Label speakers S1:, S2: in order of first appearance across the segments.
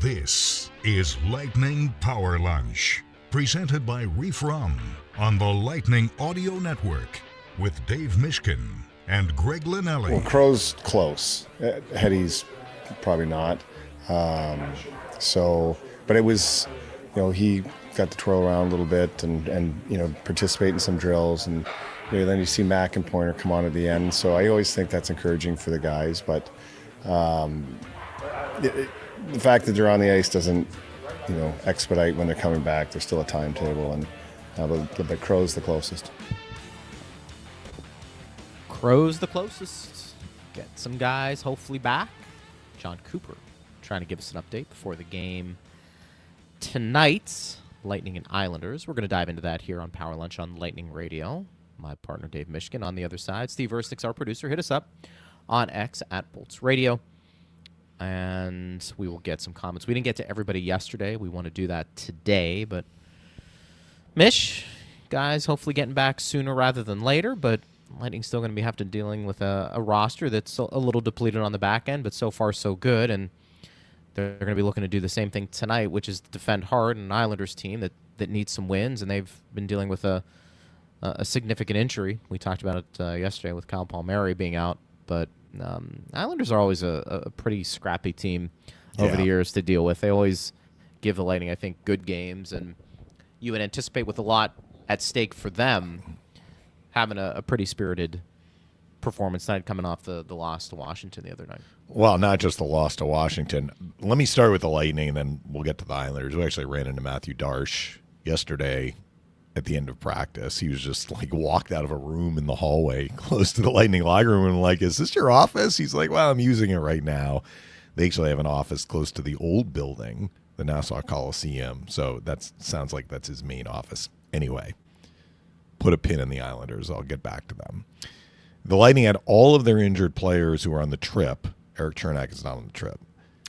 S1: This is Lightning Power Lunch, presented by Reef Rum on the Lightning Audio Network with Dave Mishkin and Greg Linnelli.
S2: Well, Crow's close. Hetty's probably not. But it was, he got to twirl around a little bit and participate in some drills. And then you see Mac and Pointer come on at the end. So I always think that's encouraging for the guys. But the fact that they're on the ice doesn't, expedite when they're coming back. There's still a timetable, but Crow's the closest.
S3: Crow's the closest. Get some guys hopefully back. John Cooper trying to give us an update before the game tonight. Lightning and Islanders. We're going to dive into that here on Power Lunch on Lightning Radio. My partner Dave Mishkin on the other side. Steve Ersnick's our producer. Hit us up on X at Bolts Radio, and we will get some comments. We didn't get to everybody yesterday. We want to do that today, but Mish, guys hopefully getting back sooner rather than later, but Lightning's still going to be dealing with a roster that's a little depleted on the back end, but so far so good, and they're going to be looking to do the same thing tonight, which is defend hard, an Islanders team that needs some wins, and they've been dealing with a significant injury. We talked about it yesterday with Kyle Palmieri being out, but Islanders are always a pretty scrappy team over the years to deal with. They always give the Lightning, I think, good games, and you would anticipate with a lot at stake for them having a pretty spirited performance night coming off the loss to Washington the other night.
S4: Well, not just the loss to Washington. Let me start with the Lightning, and then we'll get to the Islanders. We actually ran into Matthew Darsh yesterday at the end of practice. He was just walked out of a room in the hallway close to the Lightning locker room and is this your office? He's like, well, I'm using it right now. They actually have an office close to the old building, the Nassau Coliseum. So that sounds like that's his main office. Anyway, put a pin in the Islanders. I'll get back to them. The Lightning had all of their injured players who were on the trip. Eric Chernak is not on the trip.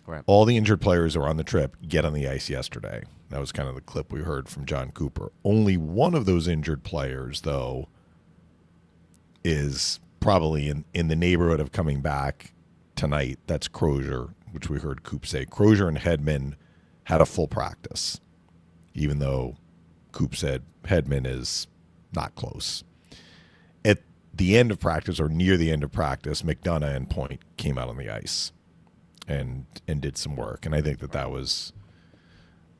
S3: Right.
S4: All the injured players who were on the trip get on the ice yesterday. That was kind of the clip we heard from John Cooper. Only one of those injured players, though, is probably in the neighborhood of coming back tonight. That's Crozier, which we heard Coop say. Crozier and Hedman had a full practice, even though Coop said Hedman is not close. At the end of practice, or near the end of practice, McDonough and Point came out on the ice and did some work. And I think that was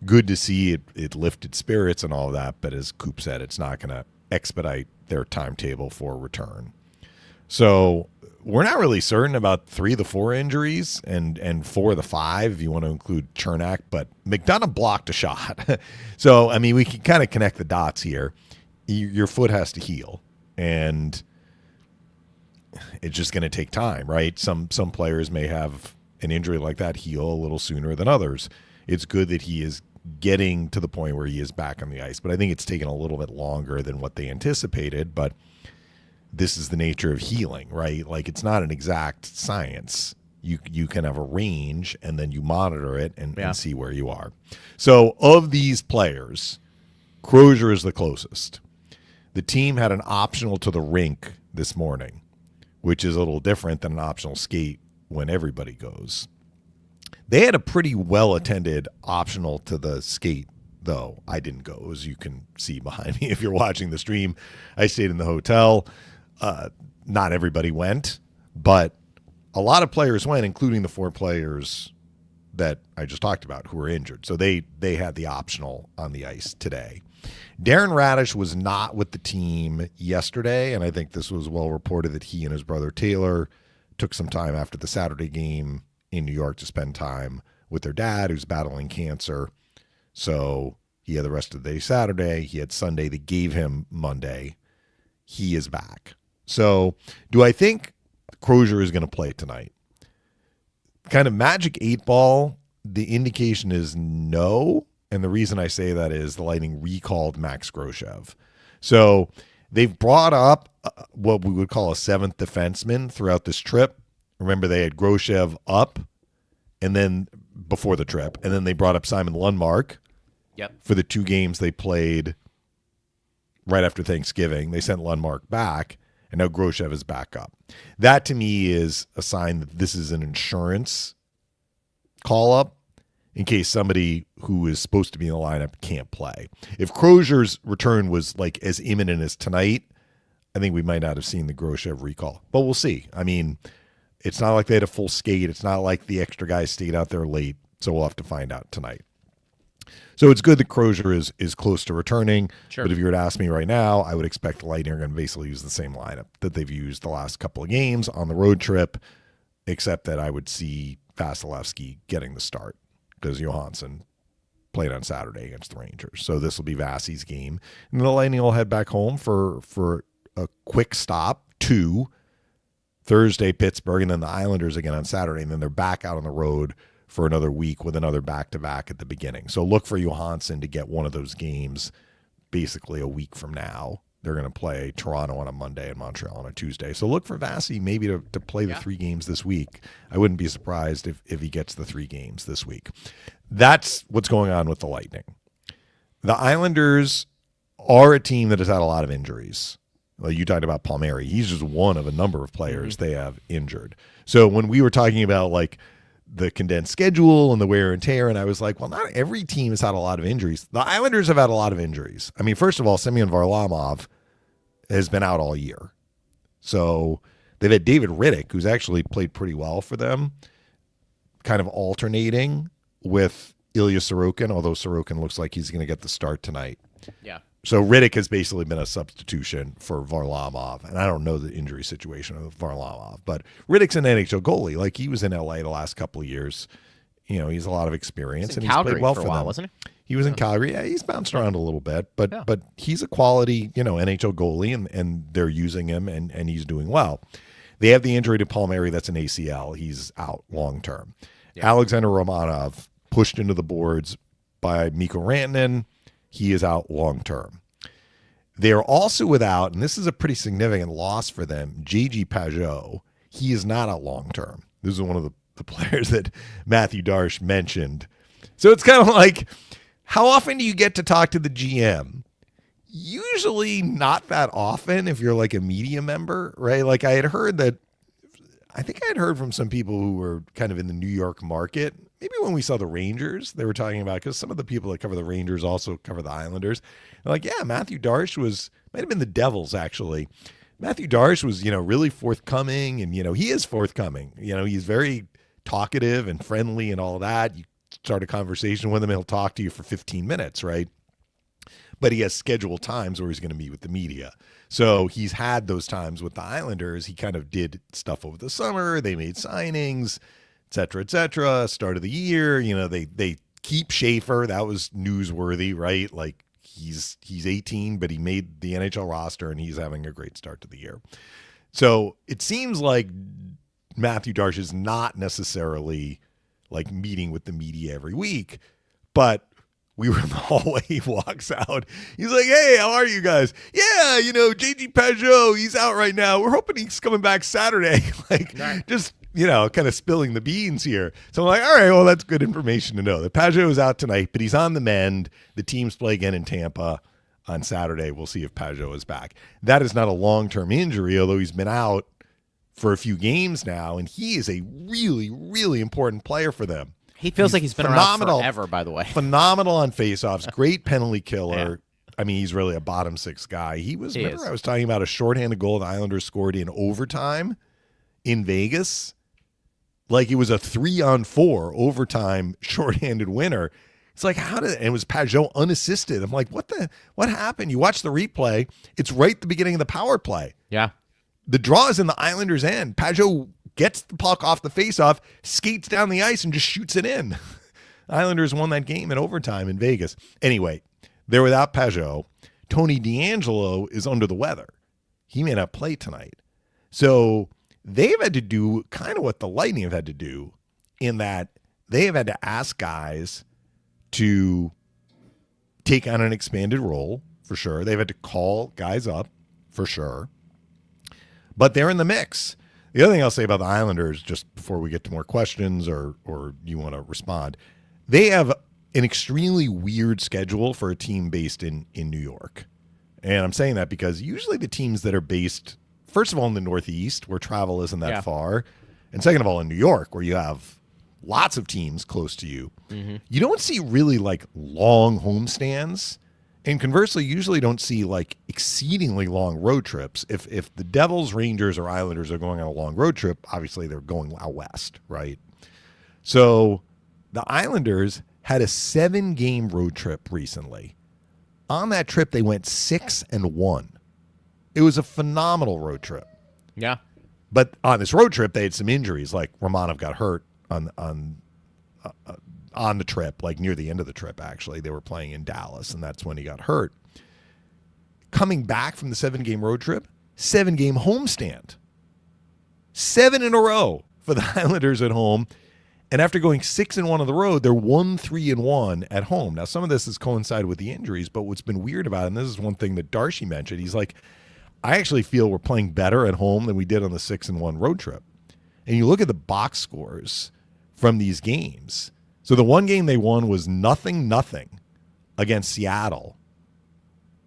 S4: good to see. It lifted spirits and all of that, but as Coop said, it's not going to expedite their timetable for return. So we're not really certain about 3 of the 4 injuries and 4 of the 5, if you want to include Chernak, but McDonough blocked a shot. So, I mean, we can kind of connect the dots here. Your foot has to heal, and it's just going to take time, right? Some players may have an injury like that heal a little sooner than others. It's good that he is getting to the point where he is back on the ice, but I think it's taken a little bit longer than what they anticipated. But this is the nature of healing, right? It's not an exact science. You can have a range, and then you monitor it and see where you are. So of these players, Crozier is the closest. The team had an optional to the rink this morning, which is a little different than an optional skate when everybody goes. They had a pretty well-attended optional to the skate, though. I didn't go, as you can see behind me if you're watching the stream. I stayed in the hotel. Not everybody went, but a lot of players went, including the 4 players that I just talked about who were injured. So they had the optional on the ice today. Darren Radish was not with the team yesterday, and I think this was well reported that he and his brother Taylor took some time after the Saturday game in New York to spend time with their dad, who's battling cancer. So he had the rest of the day Saturday. He had Sunday. They gave him Monday. He is back. So do I think Crozier is going to play tonight? Kind of magic 8 ball, the indication is no. And the reason I say that is the Lightning recalled Max Groshev. So they've brought up what we would call a 7th defenseman throughout this trip. Remember, they had Groshev up and then before the trip, and then they brought up Simon Lundmark for the 2 games they played right after Thanksgiving. They sent Lundmark back, and now Groshev is back up. That, to me, is a sign that this is an insurance call-up, in case somebody who is supposed to be in the lineup can't play. If Crozier's return was like as imminent as tonight, I think we might not have seen the Groshev recall. But we'll see. I mean, it's not like they had a full skate. It's not like the extra guys stayed out there late. So we'll have to find out tonight. So it's good that Crozier is close to returning.
S3: Sure.
S4: But if you were to ask me right now, I would expect the Lightning are going to basically use the same lineup that they've used the last couple of games on the road trip, except that I would see Vasilevsky getting the start because Johansson played on Saturday against the Rangers. So this will be Vasi's game. And the Lightning will head back home for a quick stop to Thursday, Pittsburgh, and then the Islanders again on Saturday. And then they're back out on the road for another week with another back-to-back at the beginning. So look for Johansson to get one of those games basically a week from now. They're going to play Toronto on a Monday and Montreal on a Tuesday. So look for Vasi maybe to play the 3 games this week. I wouldn't be surprised if he gets the 3 games this week. That's what's going on with the Lightning. The Islanders are a team that has had a lot of injuries. Like you talked about Palmieri. He's just one of a number of players they have injured. So when we were talking about like the condensed schedule and the wear and tear, and I was like, well, not every team has had a lot of injuries. The Islanders have had a lot of injuries. I mean, first of all, Semyon Varlamov has been out all year. So they've had David Riddick, who's actually played pretty well for them, kind of alternating with Ilya Sorokin, although Sorokin looks like he's going to get the start tonight.
S3: Yeah.
S4: So Riddick has basically been a substitution for Varlamov, and I don't know the injury situation of Varlamov, but Riddick's an NHL goalie. Like he was in LA the last couple of years. You know, he's a lot of experience, and he's played well for
S3: a while,
S4: them.
S3: wasn't he?
S4: He was in Calgary. Yeah, he's bounced around a little bit, but he's a quality, NHL goalie, and they're using him, and he's doing well. They have the injury to Palmieri. That's an ACL. He's out long term. Yeah. Alexander Romanov pushed into the boards by Mikko Rantanen. He is out long term. They are also without, and this is a pretty significant loss for them, J.G. Pajot. He is not out long term. This is one of the players that Matthew Darsh mentioned. So it's kind of like, how often do you get to talk to the GM? Usually not that often if you're like a media member, right? Like I think I had heard from some people who were kind of in the New York market. Maybe when we saw the Rangers, they were talking about, because some of the people that cover the Rangers also cover the Islanders. They're like, yeah, Matthew Darsh might have been the Devils actually. Matthew Darsh was, really forthcoming, and, he is forthcoming. He's very talkative and friendly and all of that. You start a conversation with him, he'll talk to you for 15 minutes, right? But he has scheduled times where he's going to meet with the media. So he's had those times with the Islanders. He kind of did stuff over the summer. They made signings, et cetera, start of the year. They keep Schaefer. That was newsworthy, right? Like he's 18, but he made the NHL roster, and he's having a great start to the year. So it seems like Matthew Darsh is not necessarily like meeting with the media every week, but we were in the hallway. He walks out. He's like, hey, how are you guys? Yeah, J.G. Pajot, he's out right now. We're hoping he's coming back Saturday. Just, kind of spilling the beans here. So I'm like, all right, well, that's good information to know. That Pajot is out tonight, but he's on the mend. The teams play again in Tampa on Saturday. We'll see if Pajot is back. That is not a long-term injury, although he's been out for a few games now, and he is a really, really important player for them.
S3: He feels like he's been around forever, by the way.
S4: Phenomenal on faceoffs, great penalty killer. Yeah. I mean, he's really a bottom 6 guy. I was talking about a shorthanded goal the Islanders scored in overtime in Vegas. Like it was a 3-on-4 overtime shorthanded winner. It's like, and it was Pajot unassisted. I'm like, what happened? You watch the replay. It's right at the beginning of the power play.
S3: Yeah.
S4: The draw is in the Islanders' end. Pajot gets the puck off the faceoff, skates down the ice, and just shoots it in. Islanders won that game in overtime in Vegas. Anyway, they're without Pajot. Tony DeAngelo is under the weather. He may not play tonight. So they've had to do kind of what the Lightning have had to do, in that they have had to ask guys to take on an expanded role, for sure. They've had to call guys up, for sure. But they're in the mix. The other thing I'll say about the Islanders, just before we get to more questions or you want to respond, they have an extremely weird schedule for a team based in New York. And I'm saying that because usually the teams that are based, first of all, in the Northeast, where travel isn't that far, and second of all, in New York, where you have lots of teams close to you. You don't see really like long homestands. And conversely, you usually don't see like exceedingly long road trips. If the Devils, Rangers, or Islanders are going on a long road trip, obviously they're going out west, right? So the Islanders had a 7-game road trip recently. On that trip, they went 6-1. It was a phenomenal road trip.
S3: Yeah.
S4: But on this road trip, they had some injuries. Like Romanov got hurt on the trip, like near the end of the trip, actually. They were playing in Dallas, and that's when he got hurt. Coming back from the 7-game road trip, 7-game homestand. 7 in a row for the Islanders at home. And after going 6-1 on the road, they're 1-3-1 at home. Now, some of this has coincided with the injuries, but what's been weird about it, and this is one thing that Darcy mentioned, he's like, I actually feel we're playing better at home than we did on the 6-1 road trip. And you look at the box scores from these games. So the one game they won was 0-0 against Seattle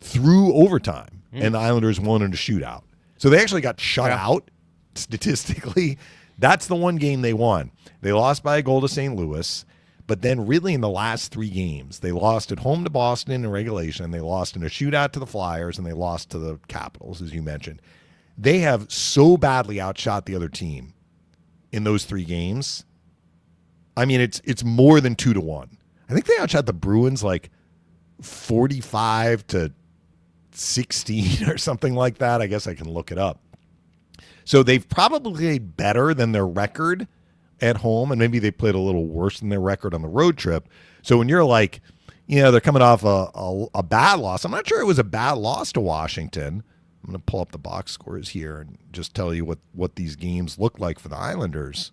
S4: through overtime, and the Islanders won in a shootout. So they actually got shut out statistically. That's the one game they won. They lost by a goal to St. Louis, but then really in the last 3 games, they lost at home to Boston in regulation, they lost in a shootout to the Flyers, and they lost to the Capitals, as you mentioned. They have so badly outshot the other team in those 3 games. I mean, it's more than 2-1. I think they outshot the Bruins like 45-16 or something like that. I guess I can look it up. So they've probably played better than their record at home, and maybe they played a little worse than their record on the road trip. So when you're like, they're coming off a bad loss. I'm not sure it was a bad loss to Washington. I'm going to pull up the box scores here and just tell you what these games look like for the Islanders.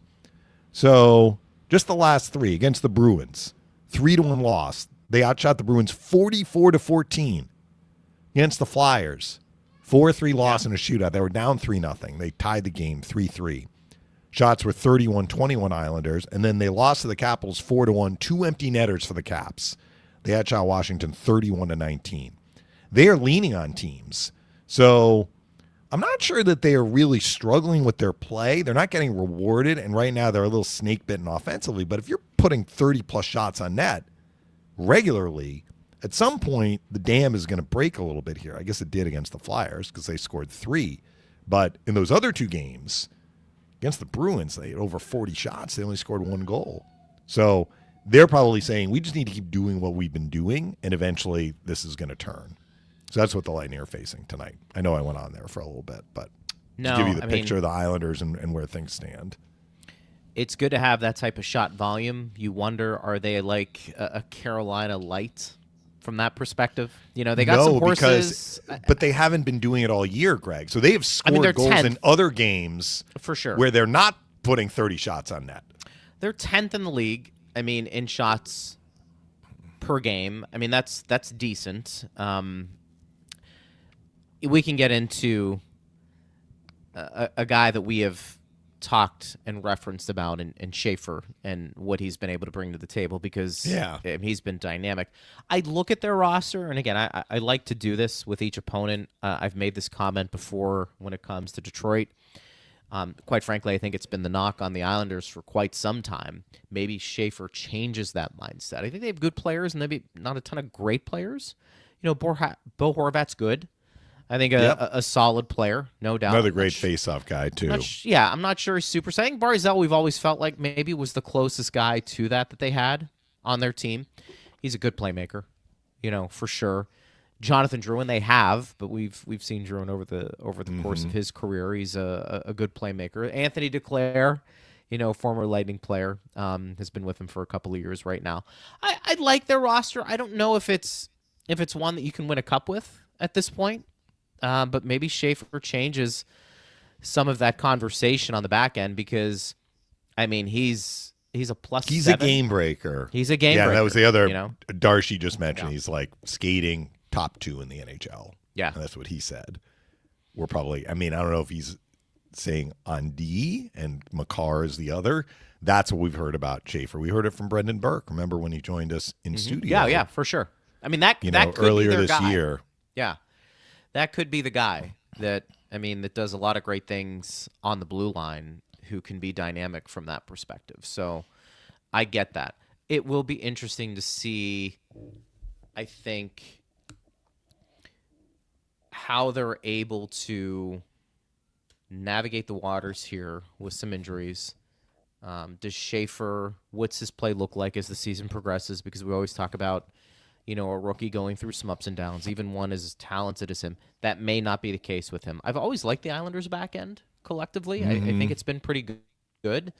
S4: So just the last 3 against the Bruins, 3-1 loss. They outshot the Bruins 44-14 against the Flyers. 4-3 loss in a shootout. They were down 3-0. They tied the game 3-3. Shots were 31-21 Islanders, and then they lost to the Capitals 4-1. 2 empty netters for the Caps. They outshot Washington 31-19. They are leaning on teams. So I'm not sure that they are really struggling with their play. They're not getting rewarded, and right now they're a little snake-bitten offensively. But if you're putting 30-plus shots on net regularly, at some point the dam is going to break a little bit here. I guess it did against the Flyers because they scored 3. But in those other 2 games, against the Bruins, they had over 40 shots. They only scored 1 goal. So they're probably saying, we just need to keep doing what we've been doing, and eventually this is going to turn. So that's what the Lightning are facing tonight. I know I went on there for a little bit, but to give you the picture of the Islanders and where things stand.
S3: It's good to have that type of shot volume. You wonder, are they like a Carolina Light from that perspective? They got some horses.
S4: But they haven't been doing it all year, Greg. So they have scored goals 10th. In other games
S3: for sure
S4: where they're not putting 30 shots on net.
S3: They're 10th in the league, in shots per game. That's decent. We can get into a guy that we have talked and referenced about in Schaefer and what he's been able to bring to the table because he's been dynamic. I look at their roster, and again, I like to do this with each opponent. I've made this comment before when it comes to Detroit. Quite frankly, I think it's been the knock on the Islanders for quite some time. Maybe Schaefer changes that mindset. I think they have good players and maybe not a ton of great players. Bo Horvat's good. I think a solid player, no doubt.
S4: Another great face-off guy, too.
S3: I'm not sure he's super. I think Barzal, we've always felt like maybe was the closest guy to that they had on their team. He's a good playmaker, for sure. Jonathan Drouin they have, but we've seen Drouin over the course of his career. He's a good playmaker. Anthony Duclair, former Lightning player, has been with him for a couple of years right now. I like their roster. I don't know if it's one that you can win a cup with at this point. But maybe Schaefer changes some of that conversation on the back end because, he's a plus.
S4: He's
S3: 7.
S4: a game breaker.
S3: He's a game breaker.
S4: Yeah, that was the other. Darcy just mentioned he's like skating top 2 in the NHL.
S3: Yeah,
S4: and that's what he said. We're probably. I don't know if he's saying on D and Makar is the other. That's what we've heard about Schaefer. We heard it from Brendan Burke. Remember when he joined us in studio?
S3: Yeah, for sure. That could
S4: earlier
S3: be their
S4: this
S3: guy.
S4: year.
S3: Yeah. That could be the guy that does a lot of great things on the blue line who can be dynamic from that perspective. So I get that. It will be interesting to see, I think, how they're able to navigate the waters here with some injuries. Does Schaefer, what's his play look like as the season progresses? Because we always talk about, a rookie going through some ups and downs, even one as talented as him. That may not be the case with him. I've always liked the Islanders' back end collectively. I think it's been pretty good.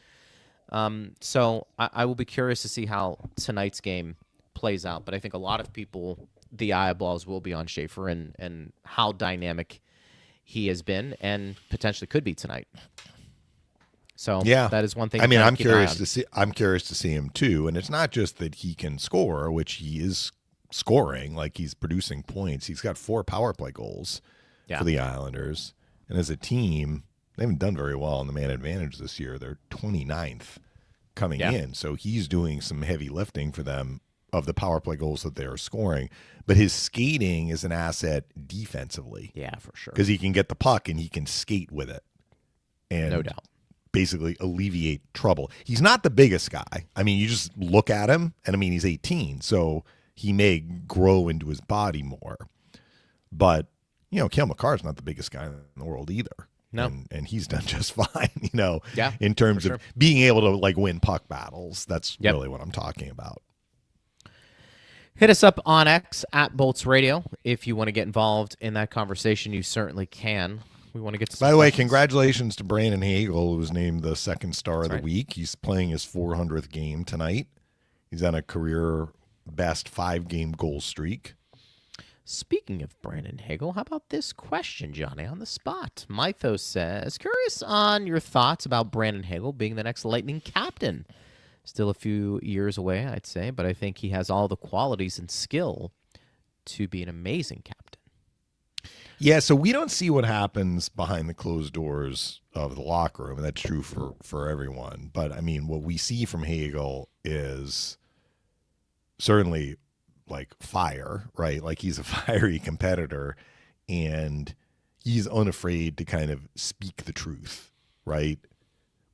S3: So I will be curious to see how tonight's game plays out. But I think a lot of people, the eyeballs will be on Schaefer and how dynamic he has been and potentially could be tonight. So
S4: yeah,
S3: that is one thing.
S4: I mean, I'm curious to see. I'm curious to see him too. And it's not just that he can score, which he is scoring, like he's producing points. He's got 4 power play goals for the Islanders, and as a team, they haven't done very well on the man advantage this year. They're 29th coming in, so he's doing some heavy lifting for them of the power play goals that they're scoring. But his skating is an asset defensively.
S3: Yeah, for sure.
S4: Because he can get the puck and he can skate with it. And
S3: no doubt.
S4: Basically alleviate trouble. He's not the biggest guy. I mean, you just look at him, and I mean, he's 18, so he may grow into his body more. But, Cale Makar's not the biggest guy in the world either.
S3: No.
S4: And he's done just fine,
S3: Yeah,
S4: in terms
S3: for
S4: of being able to, win puck battles. That's really what I'm talking about.
S3: Hit us up on X at Bolts Radio. If you want to get involved in that conversation, you certainly can. We want to get to
S4: By the way, congratulations to Brandon Hagel, who was named the second star of the week. He's playing his 400th game tonight. He's on a career best 5-game goal streak.
S3: Speaking of Brandon Hagel, how about this question, Johnny, on the spot? Mythos says, curious on your thoughts about Brandon Hagel being the next Lightning captain. Still a few years away, I'd say, but I think he has all the qualities and skill to be an amazing captain.
S4: Yeah, so we don't see what happens behind the closed doors of the locker room, and that's true for everyone. But, I mean, what we see from Hagel is certainly, fire, right? Like, he's a fiery competitor, and he's unafraid to kind of speak the truth, right?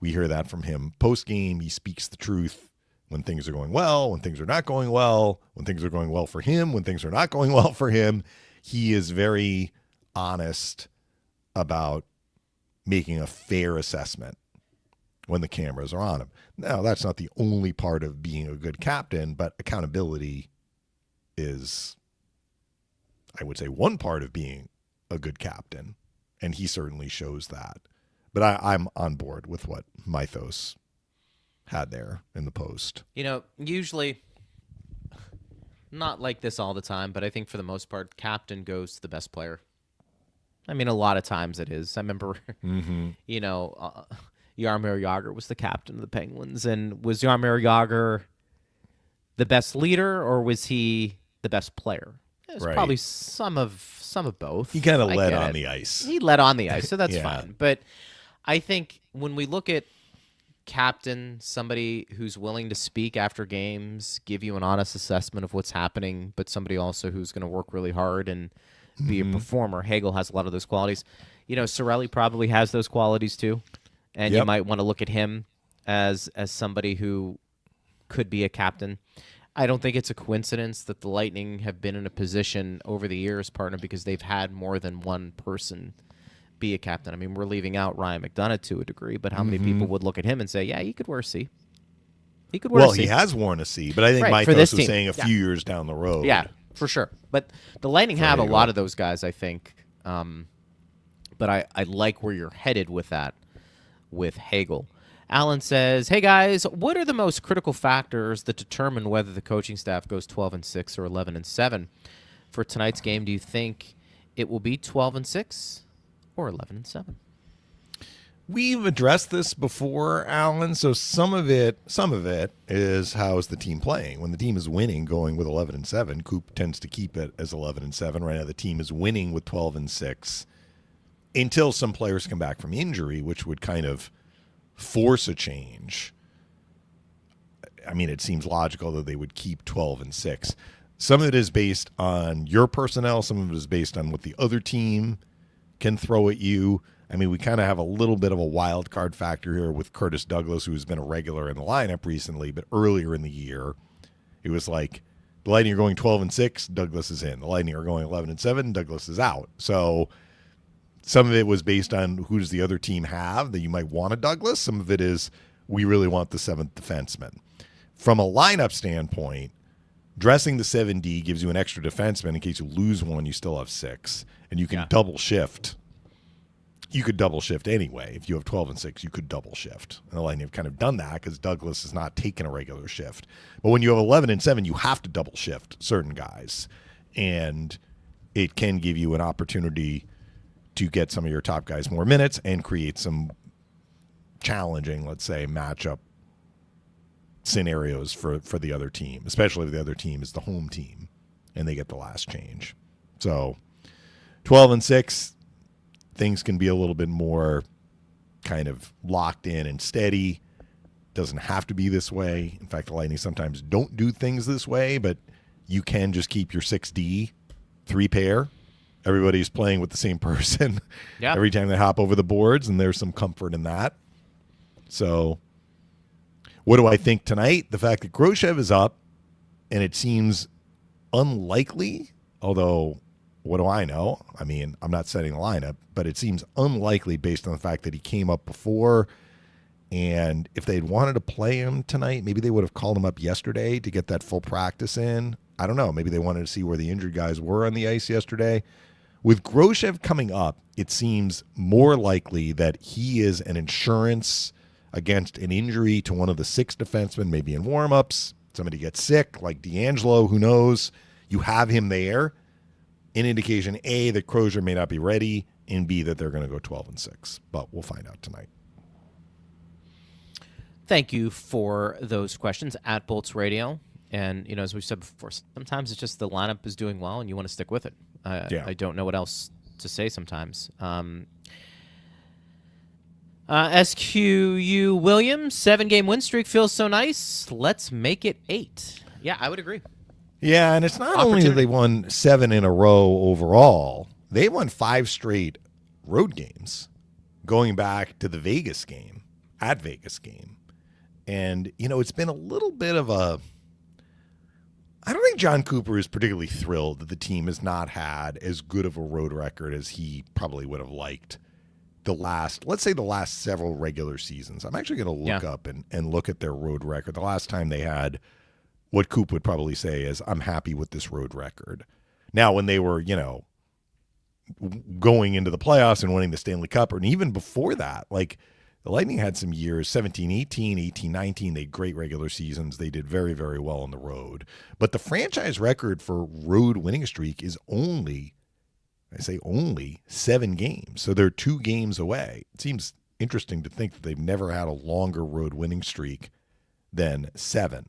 S4: We hear that from him post-game. He speaks the truth when things are going well, when things are not going well, when things are going well for him, when things are not going well for him. He is very honest about making a fair assessment when the cameras are on him. Now, that's not the only part of being a good captain, but accountability is, I would say, one part of being a good captain, and he certainly shows that. But I'm on board with what Mythos had there in the post.
S3: Usually, not like this all the time, but I think for the most part, captain goes to the best player. I mean, a lot of times it is. I remember, Jaromir Jagr was the captain of the Penguins, and was Jaromir Jagr the best leader, or was he the best player? It was probably some of both.
S4: He kind of led on the ice.
S3: He led on the ice, so that's fine. But I think when we look at captain, somebody who's willing to speak after games, give you an honest assessment of what's happening, but somebody also who's going to work really hard and be a performer. Hagel has a lot of those qualities. Cirelli probably has those qualities too, and you might want to look at him as somebody who could be a captain. I don't think it's a coincidence that the Lightning have been in a position over the years, partner, because they've had more than one person be a captain. I mean, we're leaving out Ryan McDonough to a degree, but how many people would look at him and say, yeah, he could wear a C? He could wear a C.
S4: He has worn a C, but I think Mythos was saying a few years down the road.
S3: Yeah, for sure. But the Lightning have a lot of those guys, I think. But I like where you're headed with that, with Hagel. Alan says, hey, guys, what are the most critical factors that determine whether the coaching staff goes 12-6 or 11-7? For tonight's game, do you think it will be 12-6 or 11-7?
S4: We've addressed this before, Alan. So some of it is how's the team playing. When the team is winning, going with 11-7, Coop tends to keep it as 11-7. Right now, the team is winning with 12-6 until some players come back from injury, which would kind of force a change. I mean, it seems logical that they would keep 12-6. Some of it is based on your personnel. Some of it is based on what the other team can throw at you. I mean, we kind of have a little bit of a wild card factor here with Curtis Douglas, who's been a regular in the lineup recently, but earlier in the year, it was like the Lightning are going 12-6, Douglas is in. The Lightning are going 11-7, Douglas is out. So some of it was based on who does the other team have that you might want a Douglas. Some of it is we really want the seventh defenseman. From a lineup standpoint, dressing the 7D gives you an extra defenseman in case you lose one, you still have 6, and you can double shift. You could double shift anyway. If you have 12-6, you could double shift. And the Lightning have kind of done that because Douglas is not taking a regular shift. But when you have 11-7, you have to double shift certain guys. And it can give you an opportunity to get some of your top guys more minutes and create some challenging, let's say, matchup scenarios for the other team, especially if the other team is the home team and they get the last change. So 12-6, things can be a little bit more kind of locked in and steady. Doesn't have to be this way. In fact, the Lightning sometimes don't do things this way, but you can just keep your 6D 3-pair. Everybody's playing with the same person every time they hop over the boards, and there's some comfort in that. So what do I think tonight? The fact that Groshev is up, and it seems unlikely, although what do I know? I mean, I'm not setting the lineup, but it seems unlikely based on the fact that he came up before. And if they'd wanted to play him tonight, maybe they would have called him up yesterday to get that full practice in. I don't know. Maybe they wanted to see where the injured guys were on the ice yesterday. With Groshev coming up, it seems more likely that he is an insurance against an injury to one of the 6 defensemen, maybe in warm-ups. Somebody gets sick, like D'Angelo, who knows? You have him there. An indication, A, that Crozier may not be ready, and B, that they're going to go 12-6. But we'll find out tonight.
S3: Thank you for those questions at Bolts Radio. And, you know, as we've said before, sometimes it's just the lineup is doing well and you want to stick with it. I don't know what else to say sometimes. SQU Williams, 7-game win streak feels so nice. Let's make it 8. Yeah, I would agree.
S4: Yeah, and it's not only that they won 7 in a row overall. They won 5 straight road games going back to the Vegas game, at Vegas game. And, you know, it's been a little bit of a... I don't think John Cooper is particularly thrilled that the team has not had as good of a road record as he probably would have liked the last several regular seasons. I'm actually going to look up and look at their road record. The last time they had what Coop would probably say is, I'm happy with this road record. Now, when they were, you know, going into the playoffs and winning the Stanley Cup, and even before that, like the Lightning had some years, 17-18, 18-19, they had great regular seasons. They did very, very well on the road. But the franchise record for road winning streak is only 7 games. So they're 2 games away. It seems interesting to think that they've never had a longer road winning streak than 7.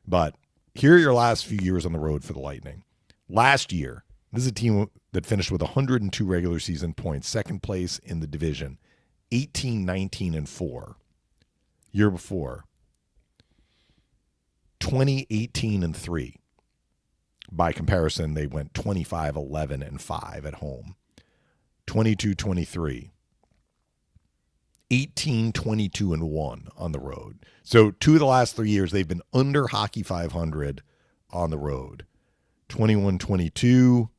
S4: But here are your last few years on the road for the Lightning. Last year, this is a team that finished with 102 regular season points, second place in the division, 18-19-4. Year before, 20-18-3. By comparison, they went 25-11-5 at home. 22-23. 18-22-1 on the road. So 2 of the last 3 years, they've been under Hockey 500 on the road. 21-22,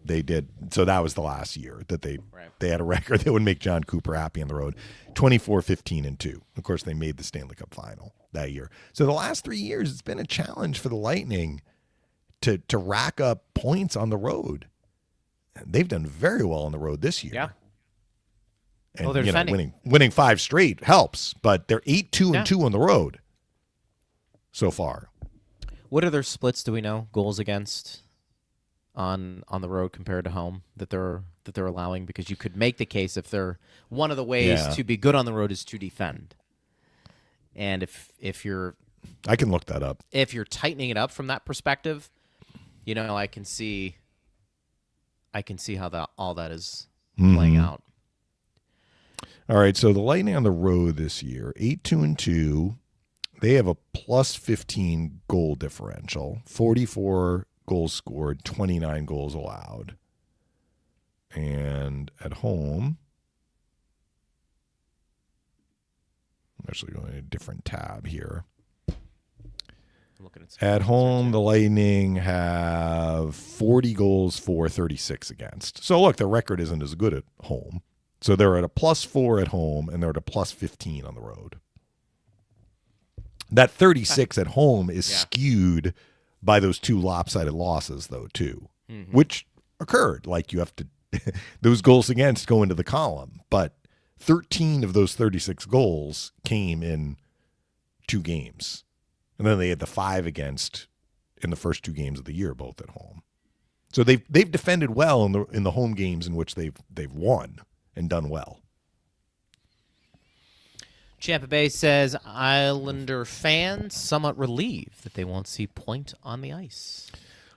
S4: they did. So that was the last year that they had a record that would make John Cooper happy on the road. 24-15-2. Of course, they made the Stanley Cup final that year. So the last 3 years, it's been a challenge for the Lightning to rack up points on the road. They've done very well on the road this year.
S3: Yeah.
S4: And they're winning 5 straight helps, but they're 8-2-2 on the road so far.
S3: What other splits do we know? Goals against on the road compared to home that they're allowing? Because you could make the case if they're one of the ways to be good on the road is to defend. And if you're,
S4: I can look that up.
S3: If you're tightening it up from that perspective, you know, I can see how all that is playing out.
S4: All right, so the Lightning on the road this year, 8-2-2. They have a plus 15 goal differential, 44 goals scored, 29 goals allowed. And at home, Actually, going to a different tab here.
S3: Looking
S4: At home, the Lightning have 40 goals for 36 against. So, look, their record isn't as good at home. So they're at a +4 at home, and they're at a +15 on the road. That 36 at home is skewed by those 2 lopsided losses, though, too, which occurred. Like, you have to – those goals against go into the column. But 13 of those 36 goals came in 2 games. And then they had the 5 against in the first 2 games of the year, both at home. So they've defended well in the home games in which they've won and done well.
S3: Tampa Bay says Islander fans somewhat relieved that they won't see Point on the ice.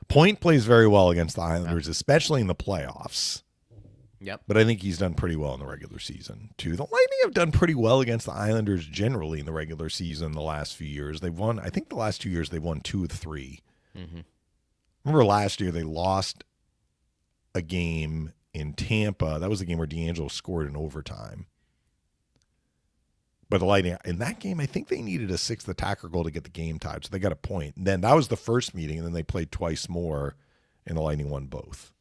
S4: Point plays very well against the Islanders, especially in the playoffs.
S3: Yep.
S4: But I think he's done pretty well in the regular season, too. The Lightning have done pretty well against the Islanders generally in the regular season the last few years. They've won, I think the last 2 years, they've won 2 of 3. Remember last year they lost a game in Tampa. That was the game where D'Angelo scored in overtime. But the Lightning, in that game, I think they needed a 6th attacker goal to get the game tied, so they got a point. And then that was the first meeting, and then they played twice more, and the Lightning won both,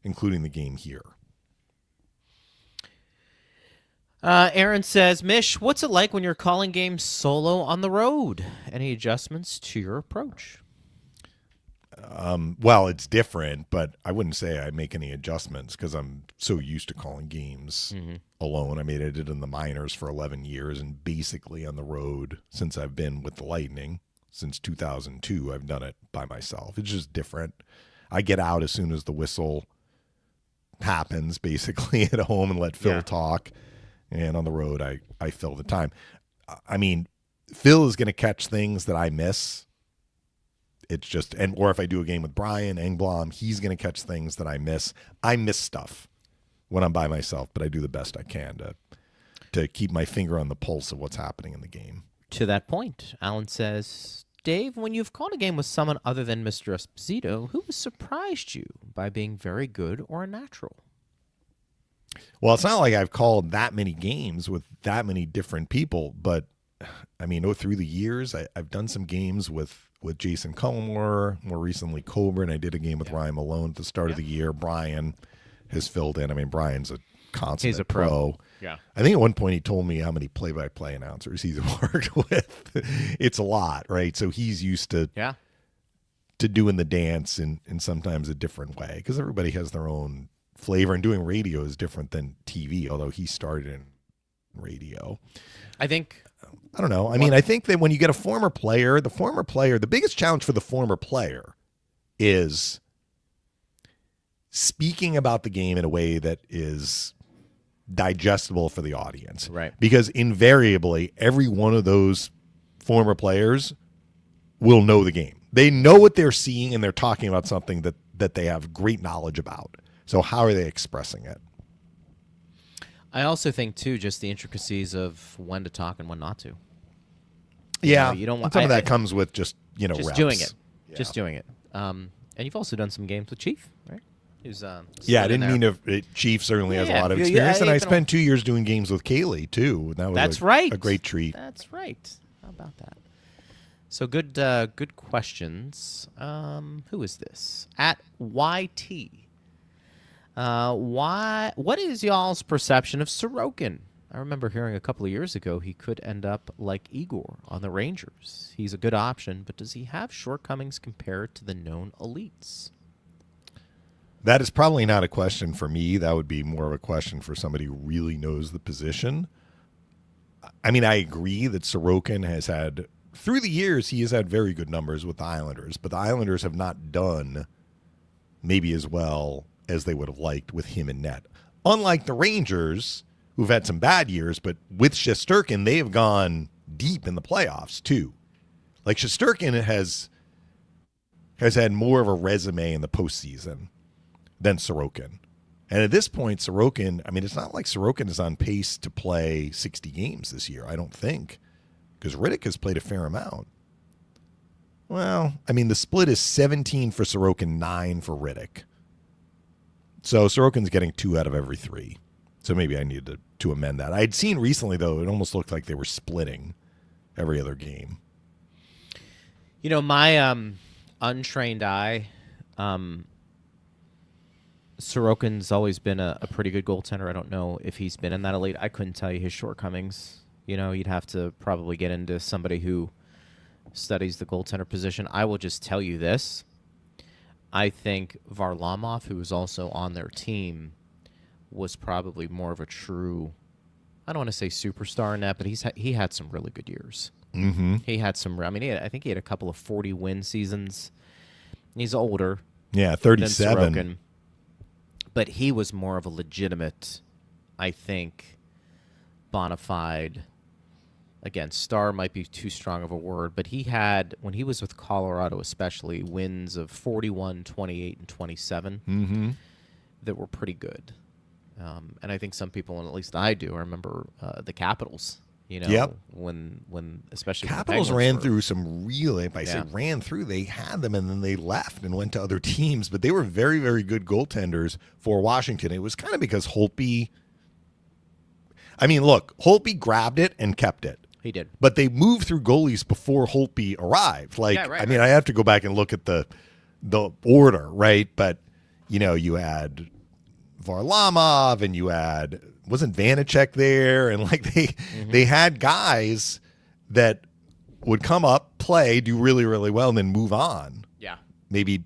S4: including the game here.
S3: Aaron says, Mish, what's it like when you're calling games solo on the road? Any adjustments to your approach?
S4: Well, it's different, but I wouldn't say I make any adjustments because I'm so used to calling games alone. I mean, I did in the minors for 11 years and basically on the road since I've been with the Lightning. Since 2002, I've done it by myself. It's just different. I get out as soon as the whistle happens, basically at home, and let Phil talk. And on the road, I fill the time. I mean, Phil is going to catch things that I miss. It's just, or if I do a game with Brian Engblom, he's going to catch things that I miss. I miss stuff when I'm by myself, but I do the best I can to keep my finger on the pulse of what's happening in the game.
S3: To that point, Alan says, Dave, when you've called a game with someone other than Mr. Esposito, who has surprised you by being very good or a natural?
S4: Well, it's not like I've called that many games with that many different people, but I mean, through the years, I've done some games with Jason Cullimore, more recently Coburn. I did a game with Ryan Malone at the start of the year. Brian has filled in. I mean, Brian's a consummate
S3: He's a pro. Yeah.
S4: I think at one point he told me how many play-by-play announcers he's worked with. It's a lot, right? So he's used to doing the dance in sometimes a different way because everybody has their own flavor, and doing radio is different than TV, although he started in radio.
S3: I
S4: don't know. I mean, I think that when you get a former player, the biggest challenge for the former player is speaking about the game in a way that is digestible for the audience.
S3: Right.
S4: Because invariably, every one of those former players will know the game. They know what they're seeing, and they're talking about something that they have great knowledge about. So how are they expressing it?
S3: I also think, too, just the intricacies of when to talk and when not to.
S4: Yeah,
S3: you don't want
S4: some of that comes with just reps.
S3: Doing it.
S4: Yeah.
S3: Just doing it. And you've also done some games with Chief, right? Who's
S4: I didn't mean to. Chief certainly has a lot of experience, and I spent 2 years doing games with Kaylee too. And that was a great treat.
S3: That's right. How about that? So good questions. Who is this? At YT. What is y'all's perception of Sorokin? I remember hearing a couple of years ago he could end up like Igor on the Rangers. He's a good option, but does he have shortcomings compared to the known elites?
S4: That is probably not a question for me. That would be more of a question for somebody who really knows the position. I mean, I agree that Sorokin has had, through the years, he has had very good numbers with the Islanders, but the Islanders have not done maybe as well as they would have liked with him in net. Unlike the Rangers, who've had some bad years, but with Shesterkin, they have gone deep in the playoffs too. Like Shesterkin has had more of a resume in the postseason than Sorokin. And at this point, Sorokin, I mean, it's not like Sorokin is on pace to play 60 games this year, I don't think, because Riddick has played a fair amount. Well, I mean, the split is 17 for Sorokin, 9 for Riddick. So Sorokin's getting 2 out of every 3. So maybe I need to amend that. I had seen recently, though, it almost looked like they were splitting. every other game.
S3: You know, my untrained eye, Sorokin's always been a pretty good goaltender. I don't know if he's been in that elite. I couldn't tell you his shortcomings. You know, you'd have to probably get into somebody who studies the goaltender position. I will just tell you this. I think Varlamov, who was also on their team, was probably more of a true, I don't want to say superstar in that, but he had some really good years.
S4: Mm-hmm.
S3: He had some, I mean, I think he had a couple of 40-win seasons. He's older.
S4: Yeah, 37.
S3: Than Sorokin, but he was more of a legitimate, I think, bona fide. Again, star might be too strong of a word, but he had, when he was with Colorado especially, wins of 41, 28, and 27 that were pretty good. And I think some people, and at least I do, I remember the Capitals, you know, when especially
S4: Capitals
S3: when the
S4: ran
S3: Penguins
S4: through some really, if I say ran through, they had them and then they left and went to other teams, but they were very, very good goaltenders for Washington. It was kind of because Holtby, I mean, look, Holtby grabbed it and kept it.
S3: He did.
S4: But they moved through goalies before Holtby arrived. Like, I mean, I have to go back and look at the order, right? But, you know, you had Varlamov and you had, wasn't Vanacek there? And like they had guys that would come up, play, do really, really well, and then move on.
S3: Yeah.
S4: Maybe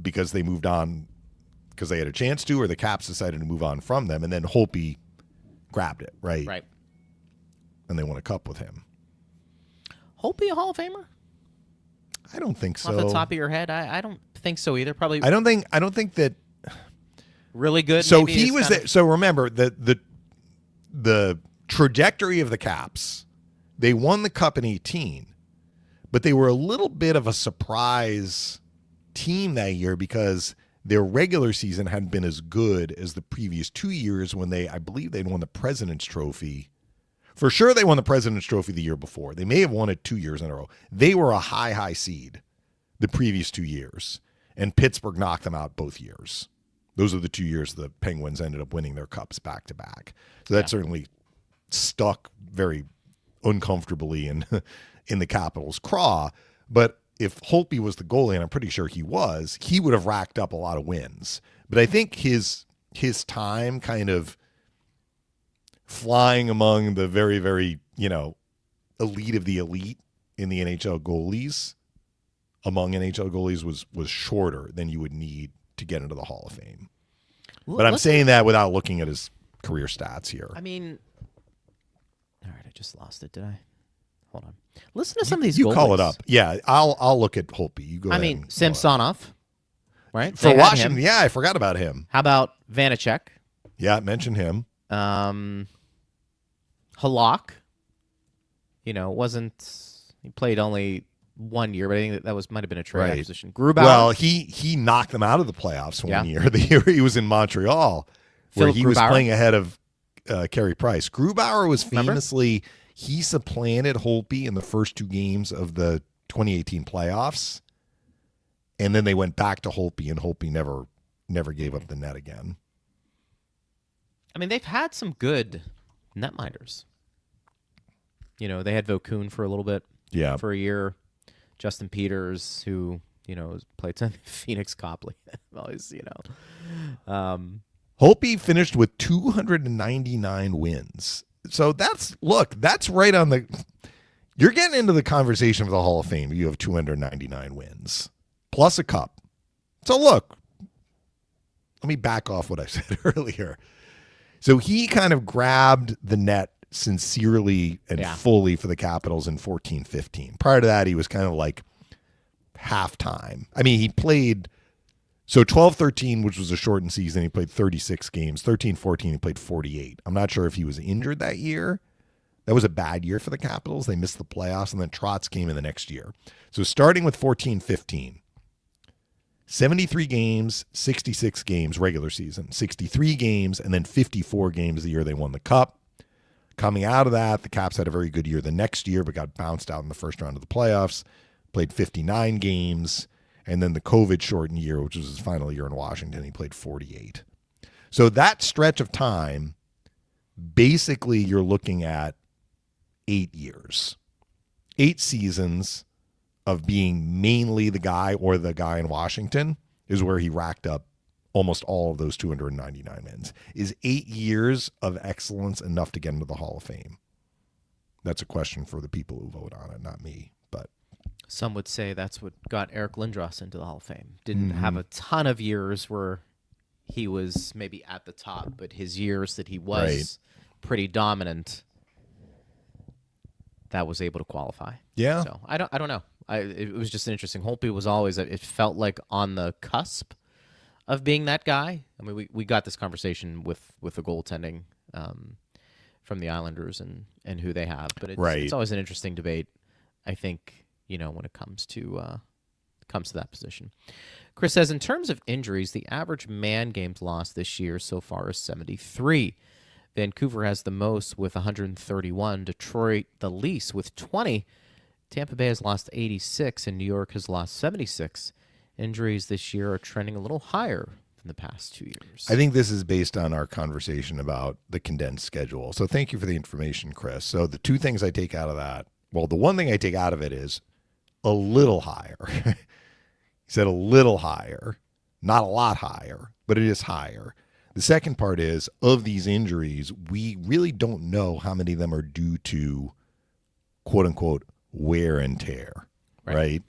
S4: because they moved on because they had a chance to, or the Caps decided to move on from them, and then Holtby grabbed it, right?
S3: Right.
S4: And they won a cup with him.
S3: Holtby a Hall of Famer?
S4: I don't think so.
S3: Off the top of your head, I don't think so either. Probably.
S4: I don't think that.
S3: Really good.
S4: So he was there. So remember the trajectory of the Caps. They won the cup in 18, but they were a little bit of a surprise team that year because their regular season hadn't been as good as the previous 2 years when I believe they'd won the President's Trophy. For sure, they won the President's Trophy the year before. They may have won it 2 years in a row. They were a high seed the previous 2 years, and Pittsburgh knocked them out both years. Those are the 2 years the Penguins ended up winning their cups back to back. So that certainly stuck very uncomfortably in the Capitals' craw. But if Holtby was the goalie, and I'm pretty sure he was, he would have racked up a lot of wins. But I think his time kind of flying among the very, very, elite of the elite in the NHL goalies, among NHL goalies was shorter than you would need to get into the Hall of Fame. But I'm saying that without looking at his career stats here.
S3: I mean, all right, I just lost it, did I? Hold on. Listen to some of these
S4: You
S3: goalies.
S4: call it up. Yeah, I'll look at Holtby. You go ahead.
S3: I mean, Samsonov, right?
S4: For Washington, yeah, I forgot about him.
S3: How about Vanacek?
S4: Yeah, mention him.
S3: Halak, he played only 1 year, but I think that might have been a trade acquisition. Grubauer.
S4: Well, he knocked them out of the playoffs one year, the year he was in Montreal, where he was playing ahead of Carey Price. Grubauer was famously, he supplanted Holtby in the first 2 games of the 2018 playoffs, and then they went back to Holtby, and Holtby never gave up the net again.
S3: I mean, they've had some good netminders. They had Vokoun for a little bit, for a year. Justin Peters, who, played some Phoenix Copley. Always,
S4: Holtby finished with 299 wins. So that's right on you're getting into the conversation for the Hall of Fame. You have 299 wins, plus a cup. So look, let me back off what I said earlier. So he kind of grabbed the net sincerely and fully for the Capitals in 14-15. Prior to that, he was kind of like halftime. I mean, he played, so 12-13, which was a shortened season, he played 36 games. 13-14, he played 48. I'm not sure if he was injured that year. That was a bad year for the Capitals. They missed the playoffs, and then Trotz came in the next year. So starting with 14-15, 73 games, 66 games regular season, 63 games, and then 54 games the year they won the Cup. Coming out of that, the Caps had a very good year the next year, but got bounced out in the first round of the playoffs, played 59 games, and then the COVID-shortened year, which was his final year in Washington, he played 48. So that stretch of time, basically you're looking at 8 years. 8 seasons of being mainly the guy or the guy in Washington is where he racked up almost all of those 299 wins. Is 8 years of excellence enough to get into the Hall of Fame? That's a question for the people who vote on it, not me. But
S3: some would say that's what got Eric Lindros into the Hall of Fame. Didn't have a ton of years where he was maybe at the top, but his years that he was pretty dominant, that was able to qualify.
S4: Yeah.
S3: So I don't know. It was just an interesting. Holtby was always, it felt like on the cusp of being that guy. I mean, we got this conversation with the goaltending from the Islanders and who they have, but it's always an interesting debate, I think, when it comes to that position. Chris says, in terms of injuries, the average man games lost this year so far is 73. Vancouver has the most with 131. Detroit the least with 20. Tampa Bay has lost 86, and New York has lost 76. Injuries this year are trending a little higher than the past 2 years.
S4: I think this is based on our conversation about the condensed schedule. So thank you for the information, Chris. So the two things I take out of that, well, the one thing I take out of it is a little higher. He said a little higher, not a lot higher, but it is higher. The second part is, of these injuries, we really don't know how many of them are due to, quote unquote, wear and tear, right?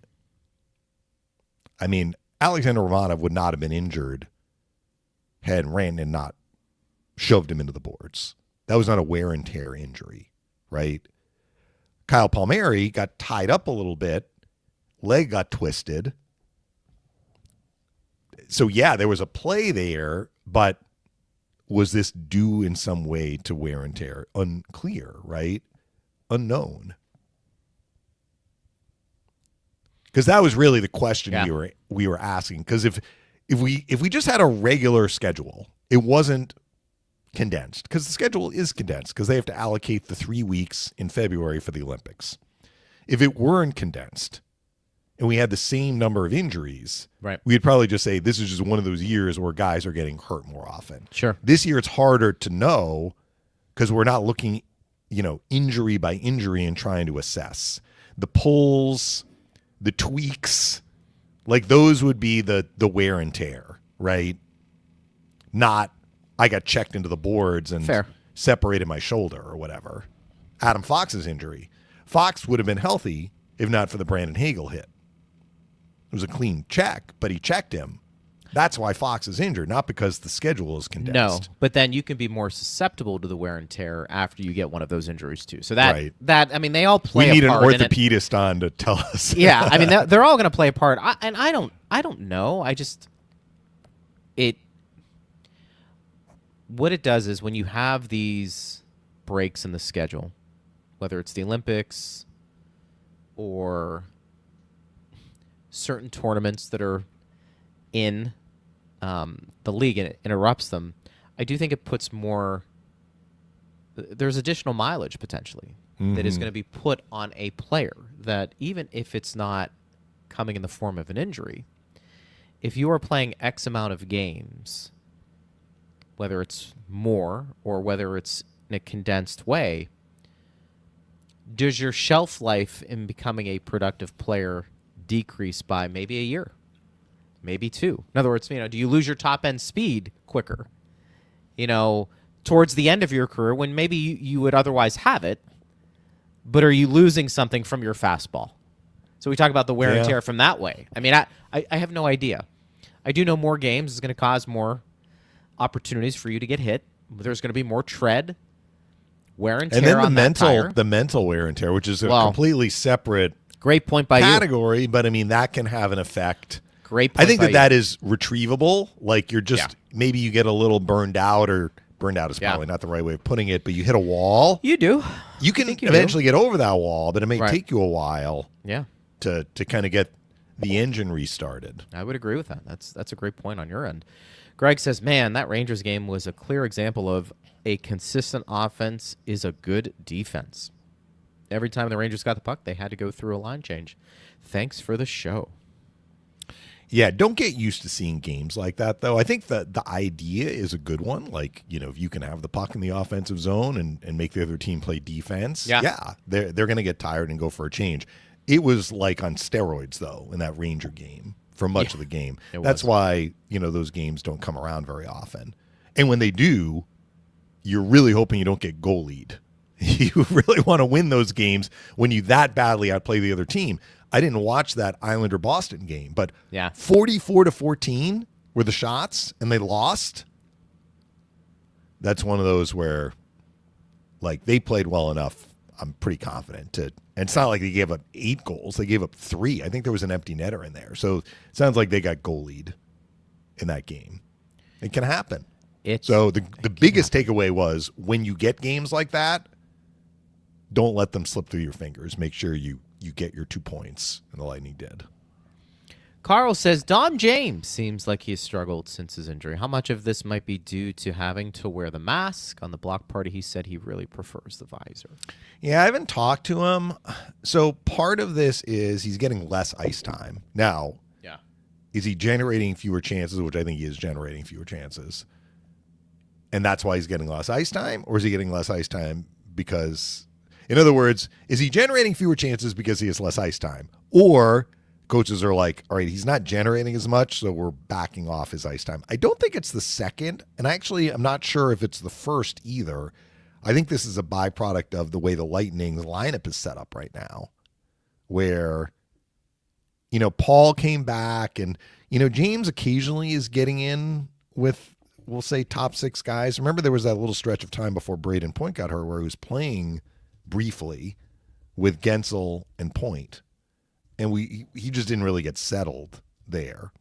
S4: I mean, Alexander Romanov would not have been injured had Rantanen not shoved him into the boards. That was not a wear and tear injury, right? Kyle Palmieri got tied up a little bit, leg got twisted. So, yeah, there was a play there, but was this due in some way to wear and tear? Unclear, right? Unknown. Because that was really the question we were asking. Because if we just had a regular schedule, it wasn't condensed. Because the schedule is condensed because they have to allocate the 3 weeks in February for the Olympics. If it weren't condensed and we had the same number of injuries, we'd probably just say this is just one of those years where guys are getting hurt more often.
S3: Sure.
S4: This year it's harder to know because we're not looking, injury by injury and trying to assess. The pulls, the tweaks, like those would be the wear and tear, right? Not I got checked into the boards and separated my shoulder or whatever. Adam Fox's injury. Fox would have been healthy if not for the Brandon Hagel hit. It was a clean check, but he checked him. That's why Fox is injured, not because the schedule is condensed.
S3: No, but then you can be more susceptible to the wear and tear after you get one of those injuries too. So that I mean, they all play.
S4: We need
S3: a
S4: an
S3: part
S4: orthopedist on to tell us.
S3: Yeah, I mean, they're all going to play a part. I don't know. What it does is when you have these breaks in the schedule, whether it's the Olympics or certain tournaments that are in the league and it interrupts them, I do think it puts there's additional mileage potentially that is going to be put on a player that even if it's not coming in the form of an injury, if you are playing X amount of games, whether it's more or whether it's in a condensed way, does your shelf life in becoming a productive player decrease by maybe a year? Maybe 2. In other words, do you lose your top end speed quicker? Towards the end of your career when maybe you would otherwise have it, but are you losing something from your fastball? So we talk about the wear and tear from that way. I mean, I have no idea. I do know more games is going to cause more opportunities for you to get hit. There's going to be more tread, wear and tear,
S4: and then
S3: on
S4: the mental wear and tear, which is a completely separate
S3: great point by
S4: category.
S3: You.
S4: But I mean, that can have an effect.
S3: Great point.
S4: I think that is retrievable. Like you're just maybe you get a little burned out, or burned out is probably not the right way of putting it, but you hit a wall.
S3: You do.
S4: You can eventually get over that wall, but it may take you a while.
S3: Yeah.
S4: To kind of get the engine restarted.
S3: I would agree with that. That's a great point on your end. Greg says, man, that Rangers game was a clear example of a consistent offense is a good defense. Every time the Rangers got the puck, they had to go through a line change. Thanks for the show.
S4: Yeah, don't get used to seeing games like that, though. I think the idea is a good one. Like, if you can have the puck in the offensive zone and make the other team play defense, they're going to get tired and go for a change. It was like on steroids, though, in that Ranger game for much of the game. That's why, those games don't come around very often. And when they do, you're really hoping you don't get goalied. You really want to win those games when you that badly outplay the other team. I didn't watch that Islander-Boston game, but 44-14 were the shots, and they lost. That's one of those where, like, they played well enough, I'm pretty confident. And it's not like they gave up 8 goals. They gave up 3. I think there was an empty netter in there. So it sounds like they got goalied in that game. It can happen. So the biggest takeaway was when you get games like that, don't let them slip through your fingers. Make sure you get your 2 points, and the Lightning did.
S3: Carl says, Dom James seems like he has struggled since his injury. How much of this might be due to having to wear the mask? On the block party, he said he really prefers the visor.
S4: Yeah, I haven't talked to him. So part of this is he's getting less ice time. Now, is he generating fewer chances, which I think he is generating fewer chances, and that's why he's getting less ice time? Or is he getting less ice time because... In other words, is he generating fewer chances because he has less ice time? Or coaches are like, all right, he's not generating as much, so we're backing off his ice time. I don't think it's the second, and I'm not sure if it's the first either. I think this is a byproduct of the way the Lightning's lineup is set up right now, where, Paul came back, and, James occasionally is getting in with, we'll say, top 6 guys. Remember there was that little stretch of time before Braden Point got hurt where he was playing briefly with Gensel and Point, and he just didn't really get settled there.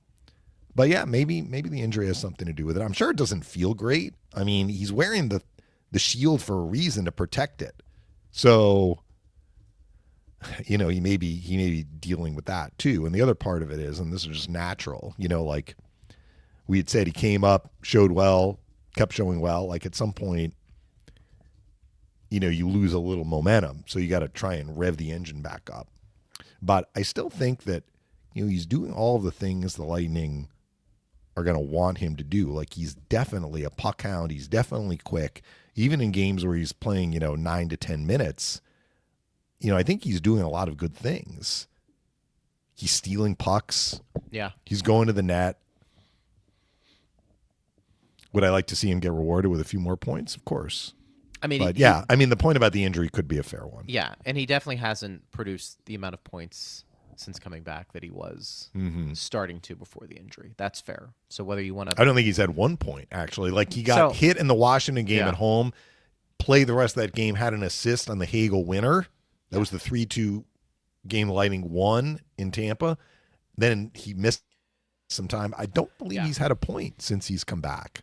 S4: But yeah, maybe the injury has something to do with it. I'm sure it doesn't feel great. I mean, he's wearing the shield for a reason, to protect it. So, he may be dealing with that too. And the other part of it is, and this is just natural, like we had said, he came up, showed well, kept showing well. Like at some point, you lose a little momentum. So you got to try and rev the engine back up. But I still think that, he's doing all of the things the Lightning are going to want him to do. Like, he's definitely a puck hound. He's definitely quick. Even in games where he's playing, 9 to 10 minutes, I think he's doing a lot of good things. He's stealing pucks.
S3: Yeah.
S4: He's going to the net. Would I like to see him get rewarded with a few more points? Of course. The point about the injury could be a fair one.
S3: Yeah, and he definitely hasn't produced the amount of points since coming back that he was starting to before the injury. That's fair. So whether you want to...
S4: I don't think he's had 1 point, actually. Like, he got hit in the Washington game at home, played the rest of that game, had an assist on the Hagel winner. That was the 3-2 game the Lightning won in Tampa. Then he missed some time. I don't believe he's had a point since he's come back.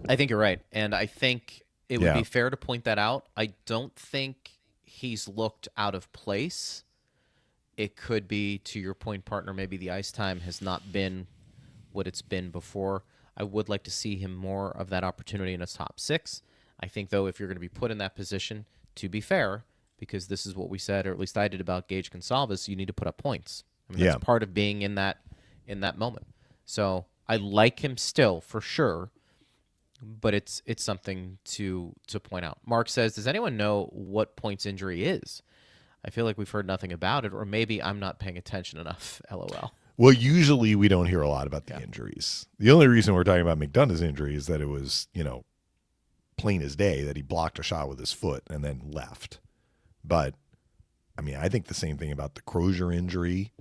S3: I think you're right, and I think... It would be fair to point that out. I don't think he's looked out of place. It could be, to your point, partner, maybe the ice time has not been what it's been before. I would like to see him more of that opportunity in his top 6. I think, though, if you're going to be put in that position, to be fair, because this is what we said, or at least I did about Gage Gonsalves, you need to put up points. I mean, that's part of being in that moment. So I like him still, for sure. But it's something to point out. Mark says, does anyone know what Point's injury is? I feel like we've heard nothing about it, or maybe I'm not paying attention enough, LOL.
S4: Well, usually we don't hear a lot about the injuries. The only reason we're talking about McDonough's injury is that it was, plain as day that he blocked a shot with his foot and then left. But, I think the same thing about the Crozier injury.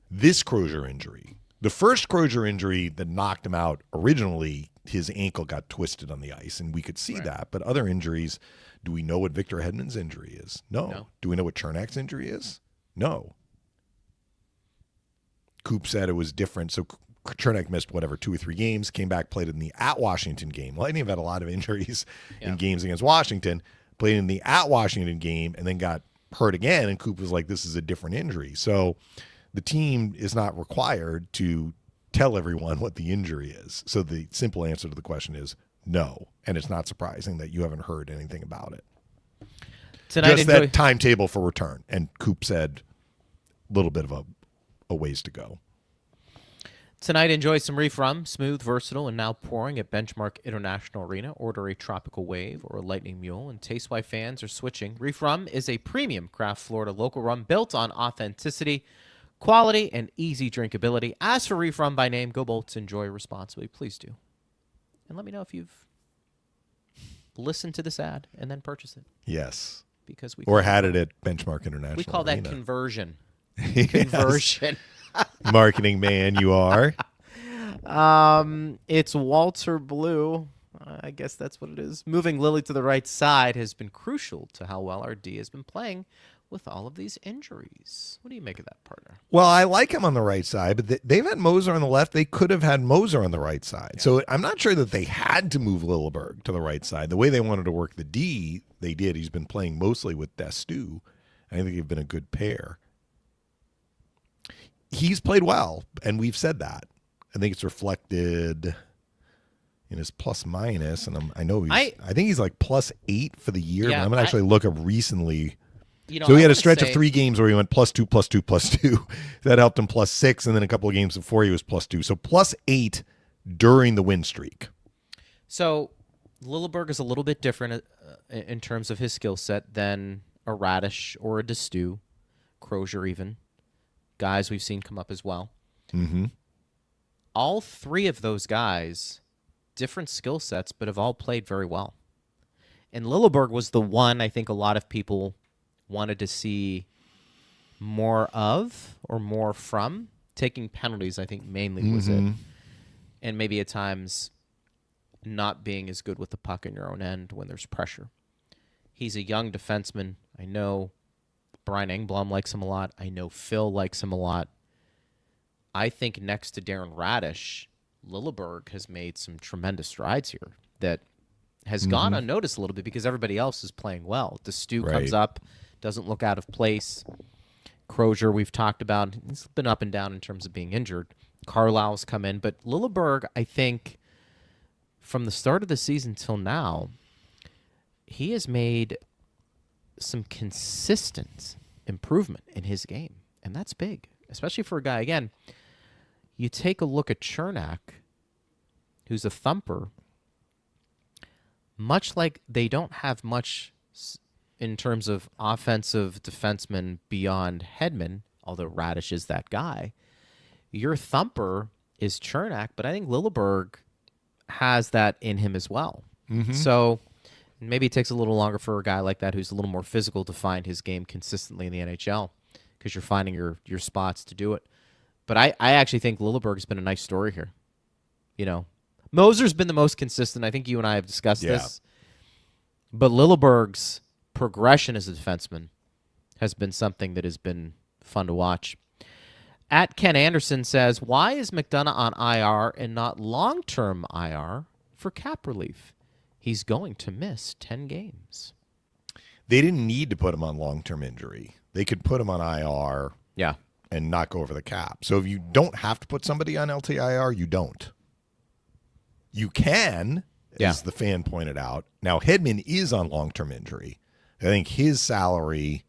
S4: This Crozier injury. The first Crozier injury that knocked him out originally, his ankle got twisted on the ice, and we could see that. But other injuries, do we know what Victor Hedman's injury is? No. Do we know what Chernak's injury is? No. Coop said it was different. So Chernak missed, 2 or 3 games, came back, played in the at-Washington game. Lightning have had a lot of injuries in games against Washington, played in the at-Washington game, and then got hurt again, and Coop was like, this is a different injury. So the team is not required to tell everyone what the injury is. So the simple answer to the question is no. And it's not surprising that you haven't heard anything about it. Just that timetable for return. And Coop said a little bit of a ways to go.
S3: Tonight, enjoy some Reef Rum, smooth, versatile, and now pouring at Benchmark International Arena. Order a Tropical Wave or a Lightning Mule, and taste why fans are switching. Reef Rum is a premium craft Florida local rum built on authenticity, quality, and easy drinkability. As for Reef Rum by name, go Bolts, enjoy responsibly. Please do. And let me know if you've listened to this ad and then purchased it.
S4: Yes.
S3: Because we
S4: or had it at Benchmark International
S3: We call that
S4: Arena.
S3: conversion.
S4: Yes.
S3: Conversion.
S4: Marketing man, you are.
S3: It's Walter Blue. I guess that's what it is. Moving Lily to the right side has been crucial to how well our D has been playing with all of these injuries. What do you make of that, partner?
S4: Well, I like him on the right side, but they've had Moser on the left. They could have had Moser on the right side. Yeah. So I'm not sure that they had to move Lilleberg to the right side. The way they wanted to work the D, they did. He's been playing mostly with Destu. I think they've been a good pair. He's played well, and we've said that. I think it's reflected in his plus minus, and I think he's like +8 for the year.
S3: Yeah,
S4: but I'm gonna actually look up recently.
S3: So
S4: he had a stretch of 3 games where he went +2, +2, +2. That helped him +6, and then a couple of games before he was +2. So +8 during the win streak.
S3: So Lilleberg is a little bit different in terms of his skill set than a Radish or a Destu, Crozier even. Guys we've seen come up as well.
S4: Mm-hmm.
S3: All 3 of those guys, different skill sets, but have all played very well. And Lilleberg was the one I think a lot of people wanted to see more of or more from. Taking penalties, I think, mainly was it. And maybe at times not being as good with the puck in your own end when there's pressure. He's a young defenseman. I know Brian Engblom likes him a lot. I know Phil likes him a lot. I think next to Darren Radish, Lilleberg has made some tremendous strides here that has gone unnoticed a little bit because everybody else is playing well. Destu comes up, doesn't look out of place. Crozier, we've talked about. He's been up and down in terms of being injured. Carlisle's come in. But Lilleberg, I think, from the start of the season till now, he has made some consistent improvement in his game. And that's big, especially for a guy. Again, you take a look at Chernak, who's a thumper. Much like they don't have much in terms of offensive defensemen beyond Hedman, although Radish is that guy. Your thumper is Chernak, but I think Lilleberg has that in him as well. So maybe it takes a little longer for a guy like that who's a little more physical to find his game consistently in the NHL because you're finding your spots to do it. But I actually think Lilleberg's been a nice story here. You know, Moser's been the most consistent. I think you and I have discussed this. But Lilleberg's progression as a defenseman has been something that has been fun to watch. At Ken Anderson says, why is McDonough on IR and not long-term IR for cap relief? He's going to miss 10 games.
S4: They didn't need to put him on long-term injury. They could put him on IR and not go over the cap. So if you don't have to put somebody on LTIR, you don't. You can, as the fan pointed out. Now, Hedman is on long-term injury. I think his salary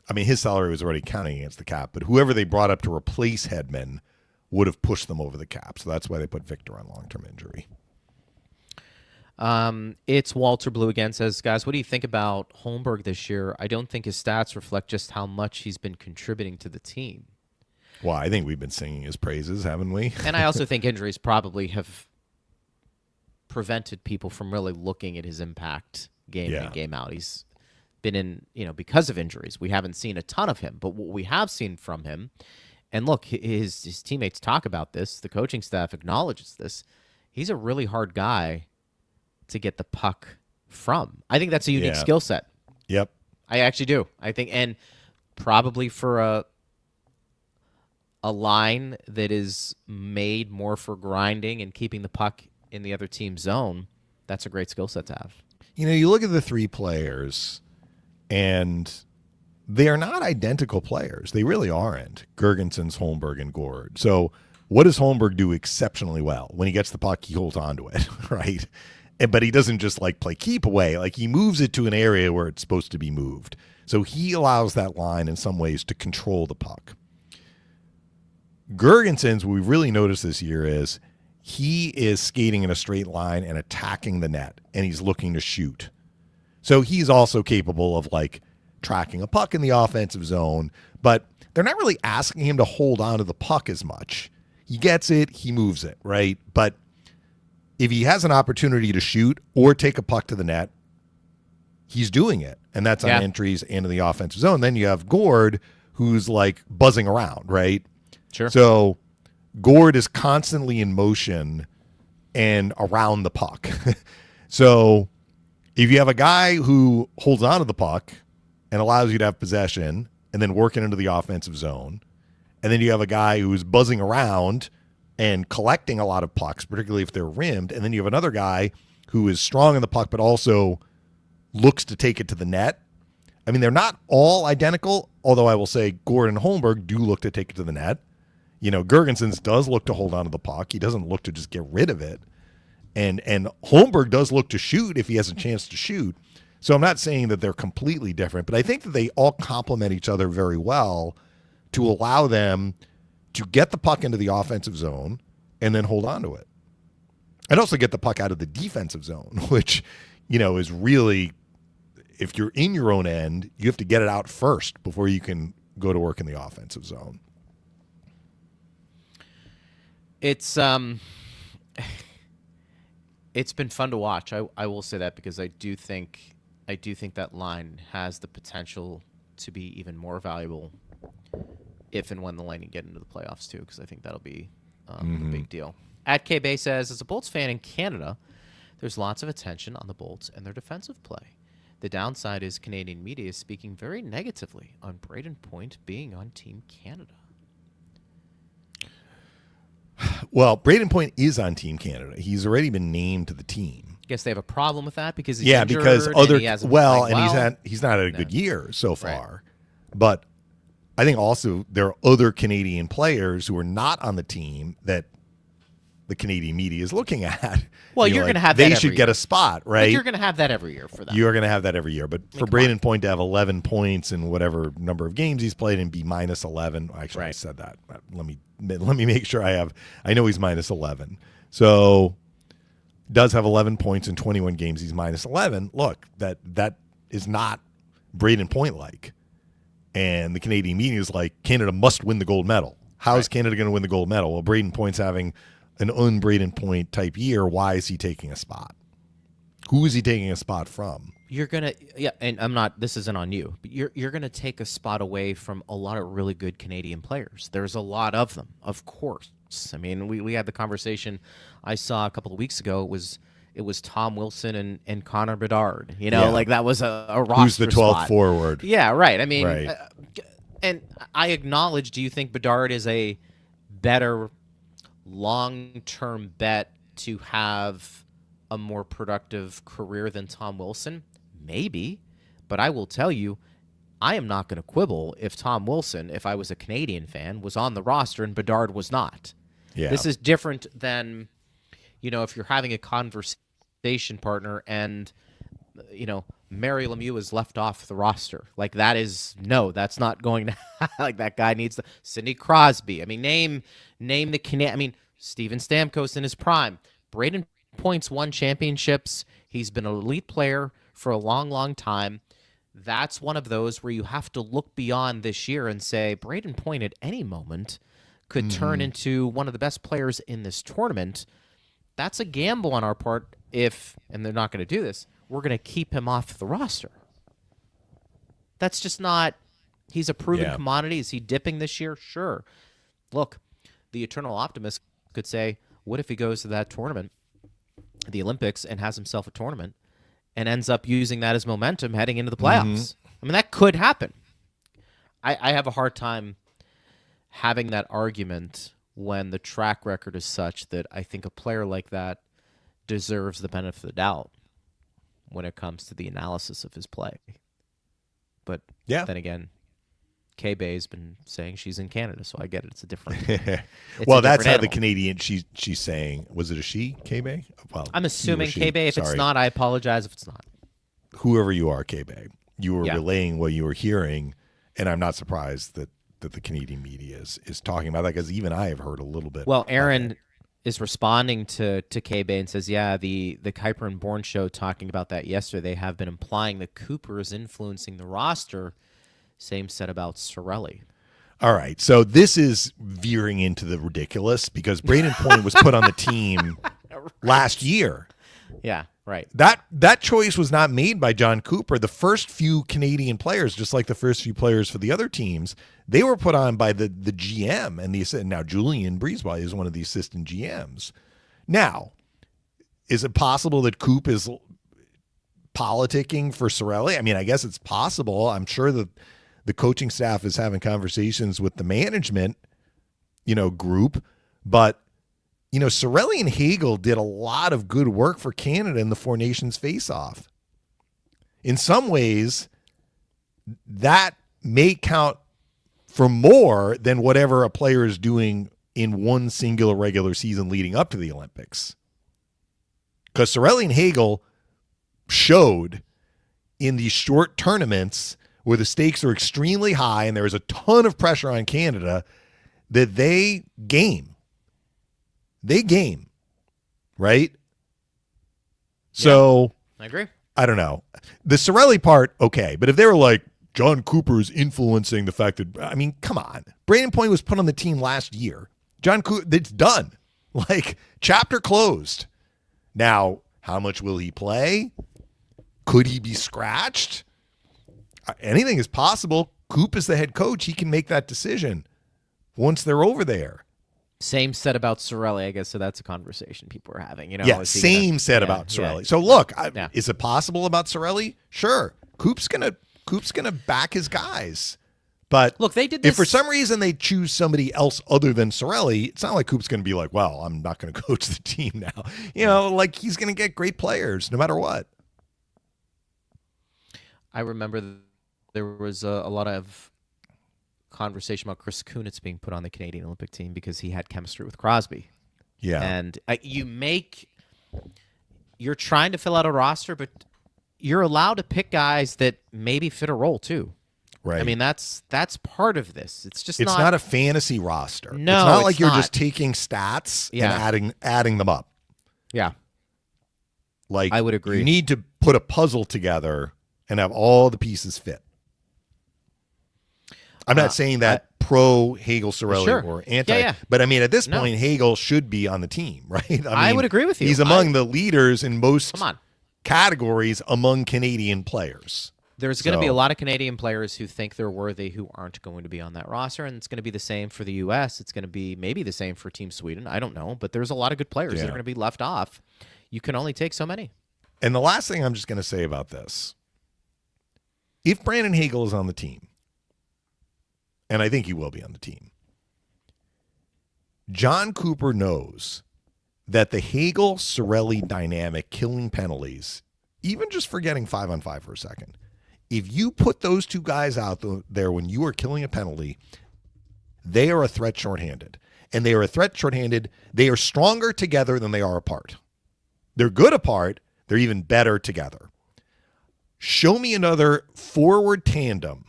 S4: was already counting against the cap, but whoever they brought up to replace Hedman would have pushed them over the cap. So that's why they put Victor on long-term injury.
S3: It's Walter Blue again, says, guys, what do you think about Holmberg this year? I don't think his stats reflect just how much he's been contributing to the team.
S4: Well, I think we've been singing his praises, haven't we?
S3: And I also think injuries probably have prevented people from really looking at his impact game in and game out. He's been in, because of injuries. We haven't seen a ton of him, but what we have seen from him, and look, his teammates talk about this, the coaching staff acknowledges this, he's a really hard guy to get the puck from. I think that's a unique skill set.
S4: Yep.
S3: I actually do. I think, and probably for a line that is made more for grinding and keeping the puck in the other team's zone, that's a great skill set to have.
S4: You look at the 3 players, and they are not identical players. They really aren't. Girgensons, Holmberg, and Gord. So what does Holmberg do exceptionally well? When he gets the puck, he holds onto it, right? But he doesn't just play keep away. He moves it to an area where it's supposed to be moved. So he allows that line in some ways to control the puck. Gergensen's, what we've really noticed this year is he is skating in a straight line and attacking the net, and he's looking to shoot. So he's also capable of like tracking a puck in the offensive zone, but they're not really asking him to hold on to the puck as much. He gets it, he moves it, right? But if he has an opportunity to shoot or take a puck to the net, he's doing it. And that's on entries into the offensive zone. Then you have Gord, who's like buzzing around, right?
S3: Sure.
S4: So Gord is constantly in motion and around the puck. So if you have a guy who holds on to the puck and allows you to have possession and then working into the offensive zone, and then you have a guy who's buzzing around and collecting a lot of pucks, particularly if they're rimmed, and then you have another guy who is strong in the puck but also looks to take it to the net. I mean, they're not all identical, although I will say Gord and Holmberg do look to take it to the net. You know, Gergensen's does look to hold on to the puck. He doesn't look to just get rid of it. And Holmberg does look to shoot if he has a chance to shoot. So I'm not saying that they're completely different, but I think that they all complement each other very well to allow them to get the puck into the offensive zone and then hold on to it. And also get the puck out of the defensive zone, which, you know, is really, if you're in your own end, you have to get it out first before you can go to work in the offensive zone.
S3: It's been fun to watch. I will say that because I do think that line has the potential to be even more valuable if and when the Lightning get into the playoffs too, because I think that'll be a big deal. At K Bay says, as a Bolts fan in Canada, there's lots of attention on the Bolts and their defensive play. The downside is Canadian media is speaking very negatively on Braden Point being on Team Canada.
S4: Well, Braden Point is on Team Canada. He's already been named to the team.
S3: Guess they have a problem with that because he's injured,
S4: because other
S3: and he hasn't
S4: he's not had a good year so far. Right. But I think also there are other Canadian players who are not on the team that the Canadian media is looking at.
S3: Well, you're going to have that
S4: they should get a spot, right?
S3: But you're going to have that every year for them.
S4: You're going to have that every year. But for Braden Point to have 11 points in whatever number of games he's played and be minus 11, actually I said that. Let me make sure I know he's minus 11. So does have 11 points in 21 games. He's minus 11. Look, that is not Braden Point like. And the Canadian media is like, Canada must win the gold medal. How is Canada going to win the gold medal? Well, Braden Point's having an un-Braden Point type year. Why is he taking a spot? Who is he taking a spot from?
S3: You're gonna, and I'm not. This isn't on you, but you're gonna take a spot away from a lot of really good Canadian players. There's a lot of them, of course. I mean, we had the conversation I saw a couple of weeks ago. It was Tom Wilson and Connor Bedard. You know, like that was a roster.
S4: Who's the 12th
S3: spot.
S4: forward?
S3: Yeah, right. I mean, and I acknowledge. Do you think Bedard is a better long-term bet to have a more productive career than Tom Wilson? Maybe, but I will tell you, I am not going to quibble if Tom Wilson, if I was a Canadian fan, was on the roster and Bedard was not. Yeah. This is different than, you know, if you're having a conversation partner and, you know, Mary Lemieux is left off the roster. Like that's not going to like that guy needs Sidney Crosby. I mean, name the Canadian. I mean, Steven Stamkos in his prime. Braden Point's won championships. He's been an elite player for a long, long time. That's one of those where you have to look beyond this year and say Braden Point at any moment could turn into one of the best players in this tournament. That's a gamble on our part and they're not going to do this, we're going to keep him off the roster. That's just not, he's a proven commodity. Is he dipping this year? Sure. Look, the eternal optimist could say, what if he goes to that tournament, the Olympics, and has himself a tournament and ends up using that as momentum heading into the playoffs? I mean, that could happen. I have a hard time having that argument when the track record is such that I think a player like that deserves the benefit of the doubt when it comes to the analysis of his play. But then again, K-Bay's been saying she's in Canada, so I get it. It's a different.
S4: Well, that's how the Canadian she's saying. Was it a she, K-Bay? Well,
S3: I'm assuming K-Bay. If it's not, I apologize. If it's not,
S4: whoever you are, K-Bay, you were relaying what you were hearing, and I'm not surprised that that the Canadian media is talking about that, because even I have heard a little bit.
S3: Well, Aaron is responding to K-Bay and says, yeah, the Kuiper and Bourne show talking about that yesterday. They have been implying that Cooper is influencing the roster. Same said about Cirelli.
S4: All right, so this is veering into the ridiculous, because Braden Point was put on the team last year.
S3: Yeah, right.
S4: That choice was not made by John Cooper. The first few Canadian players, just like the first few players for the other teams, they were put on by the GM and the assistant. Now, Julian Breezeball is one of the assistant GMs. Now, is it possible that Coop is politicking for Cirelli? I mean, I guess it's possible. I'm sure that the coaching staff is having conversations with the management, group, but Cirelli and Hagel did a lot of good work for Canada in the Four Nations face-off. In some ways, that may count for more than whatever a player is doing in one singular regular season leading up to the Olympics. Because Cirelli and Hagel showed in these short tournaments where the stakes are extremely high and there is a ton of pressure on Canada that they game. They game, right? So
S3: I agree.
S4: I don't know. The Cirelli part, okay. But if they were like, John Cooper is influencing the fact that, I mean, come on. Braden Point was put on the team last year. John Cooper, it's done. Like, chapter closed. Now, how much will he play? Could he be scratched? Anything is possible. Coop is the head coach. He can make that decision once they're over there.
S3: Same said about Cirelli, I guess. So that's a conversation people are having.
S4: Yeah, same said about Cirelli. So look, is it possible about Cirelli? Sure. Coop's gonna back his guys. But
S3: look, they did this.
S4: If for some reason they choose somebody else other than Cirelli, it's not like Coop's going to be like, well, I'm not going to coach the team now. Like he's going to get great players no matter what.
S3: I remember there was a lot of conversation about Chris Kunitz being put on the Canadian Olympic team because he had chemistry with Crosby.
S4: Yeah.
S3: And you're trying to fill out a roster, but you're allowed to pick guys that maybe fit a role too.
S4: Right.
S3: I mean, that's part of this. It's
S4: not a fantasy roster.
S3: No,
S4: it's not like you're just taking stats and adding them up.
S3: Yeah.
S4: Like
S3: I would agree.
S4: You need to put a puzzle together and have all the pieces fit. I'm not saying that pro Hagel Cirelli or anti, but I mean at this point Hagel should be on the team, right? I
S3: would agree with you.
S4: He's among the leaders in most categories among Canadian players.
S3: There's going to be a lot of Canadian players who think they're worthy who aren't going to be on that roster, and it's going to be the same for the U.S. It's going to be maybe the same for Team Sweden. I don't know, but there's a lot of good players that are going to be left off. You can only take so many.
S4: And the last thing I'm just going to say about this, if Brandon Hagel is on the team, and I think he will be on the team, John Cooper knows that the Hagel-Cirelli dynamic killing penalties, even just forgetting 5-on-5 for a second, if you put those two guys out there when you are killing a penalty, they are a threat shorthanded. And they are a threat shorthanded. They are stronger together than they are apart. They're good apart. They're even better together. Show me another forward tandem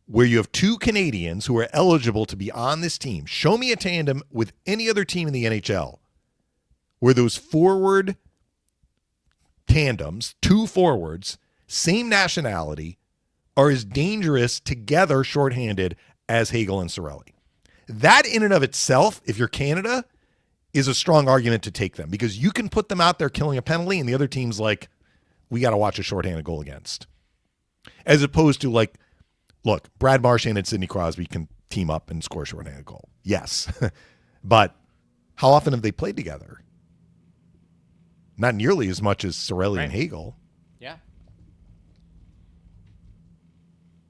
S4: where you have two Canadians who are eligible to be on this team. Show me a tandem with any other team in the NHL where those forward tandems, two forwards, same nationality, are as dangerous together shorthanded as Hagel and Cirelli. That in and of itself, if you're Canada, is a strong argument to take them because you can put them out there killing a penalty and the other team's like, we got to watch a shorthanded goal against. As opposed to like, look, Brad Marchand and Sidney Crosby can team up and score a shorthanded goal. Yes. But how often have they played together? Not nearly as much as Cirelli and Hagel.
S3: Yeah.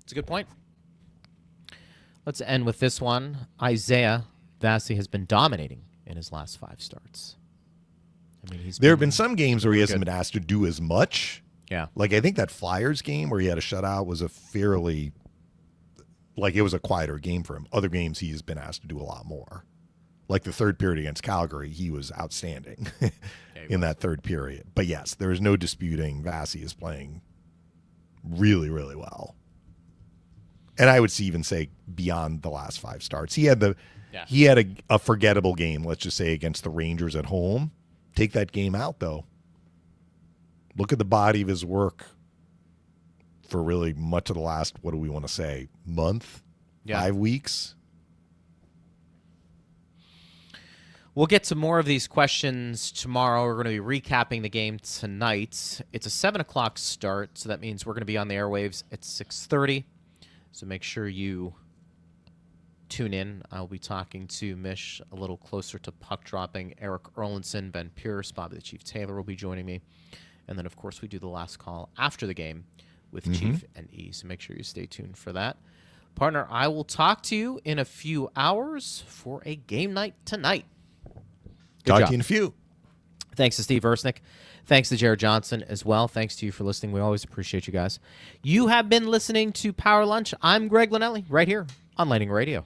S3: It's a good point. Let's end with this one. Isaiah Vassie has been dominating in his last 5 starts. I mean,
S4: there have been some games where he hasn't been asked to do as much.
S3: Yeah.
S4: Like I think that Flyers game where he had a shutout was a fairly, like it was a quieter game for him. Other games he's been asked to do a lot more. Like the third period against Calgary, he was outstanding in that third period. But yes, there is no disputing Vassie is playing really, really well. And I would even say beyond the last 5 starts. He had
S3: Yeah.
S4: he had a forgettable game, let's just say, against the Rangers at home. Take that game out, though. Look at the body of his work for really much of the last, what do we want to say, month, 5 weeks.
S3: We'll get to more of these questions tomorrow. We're going to be recapping the game tonight. It's a 7 o'clock start, so that means we're going to be on the airwaves at 6:30. So make sure you tune in. I'll be talking to Mish a little closer to puck dropping. Eric Erlinson, Ben Pierce, Bobby the Chief Taylor will be joining me. And then, of course, we do the last call after the game with Chief and E. So make sure you stay tuned for that. Partner, I will talk to you in a few hours for a game night tonight. Good
S4: Talk
S3: job.
S4: to you in a few.
S3: Thanks to Steve Ersnick. Thanks to Jared Johnson as well. Thanks to you for listening. We always appreciate you guys. You have been listening to Power Lunch. I'm Greg Linnelli right here on Lightning Radio.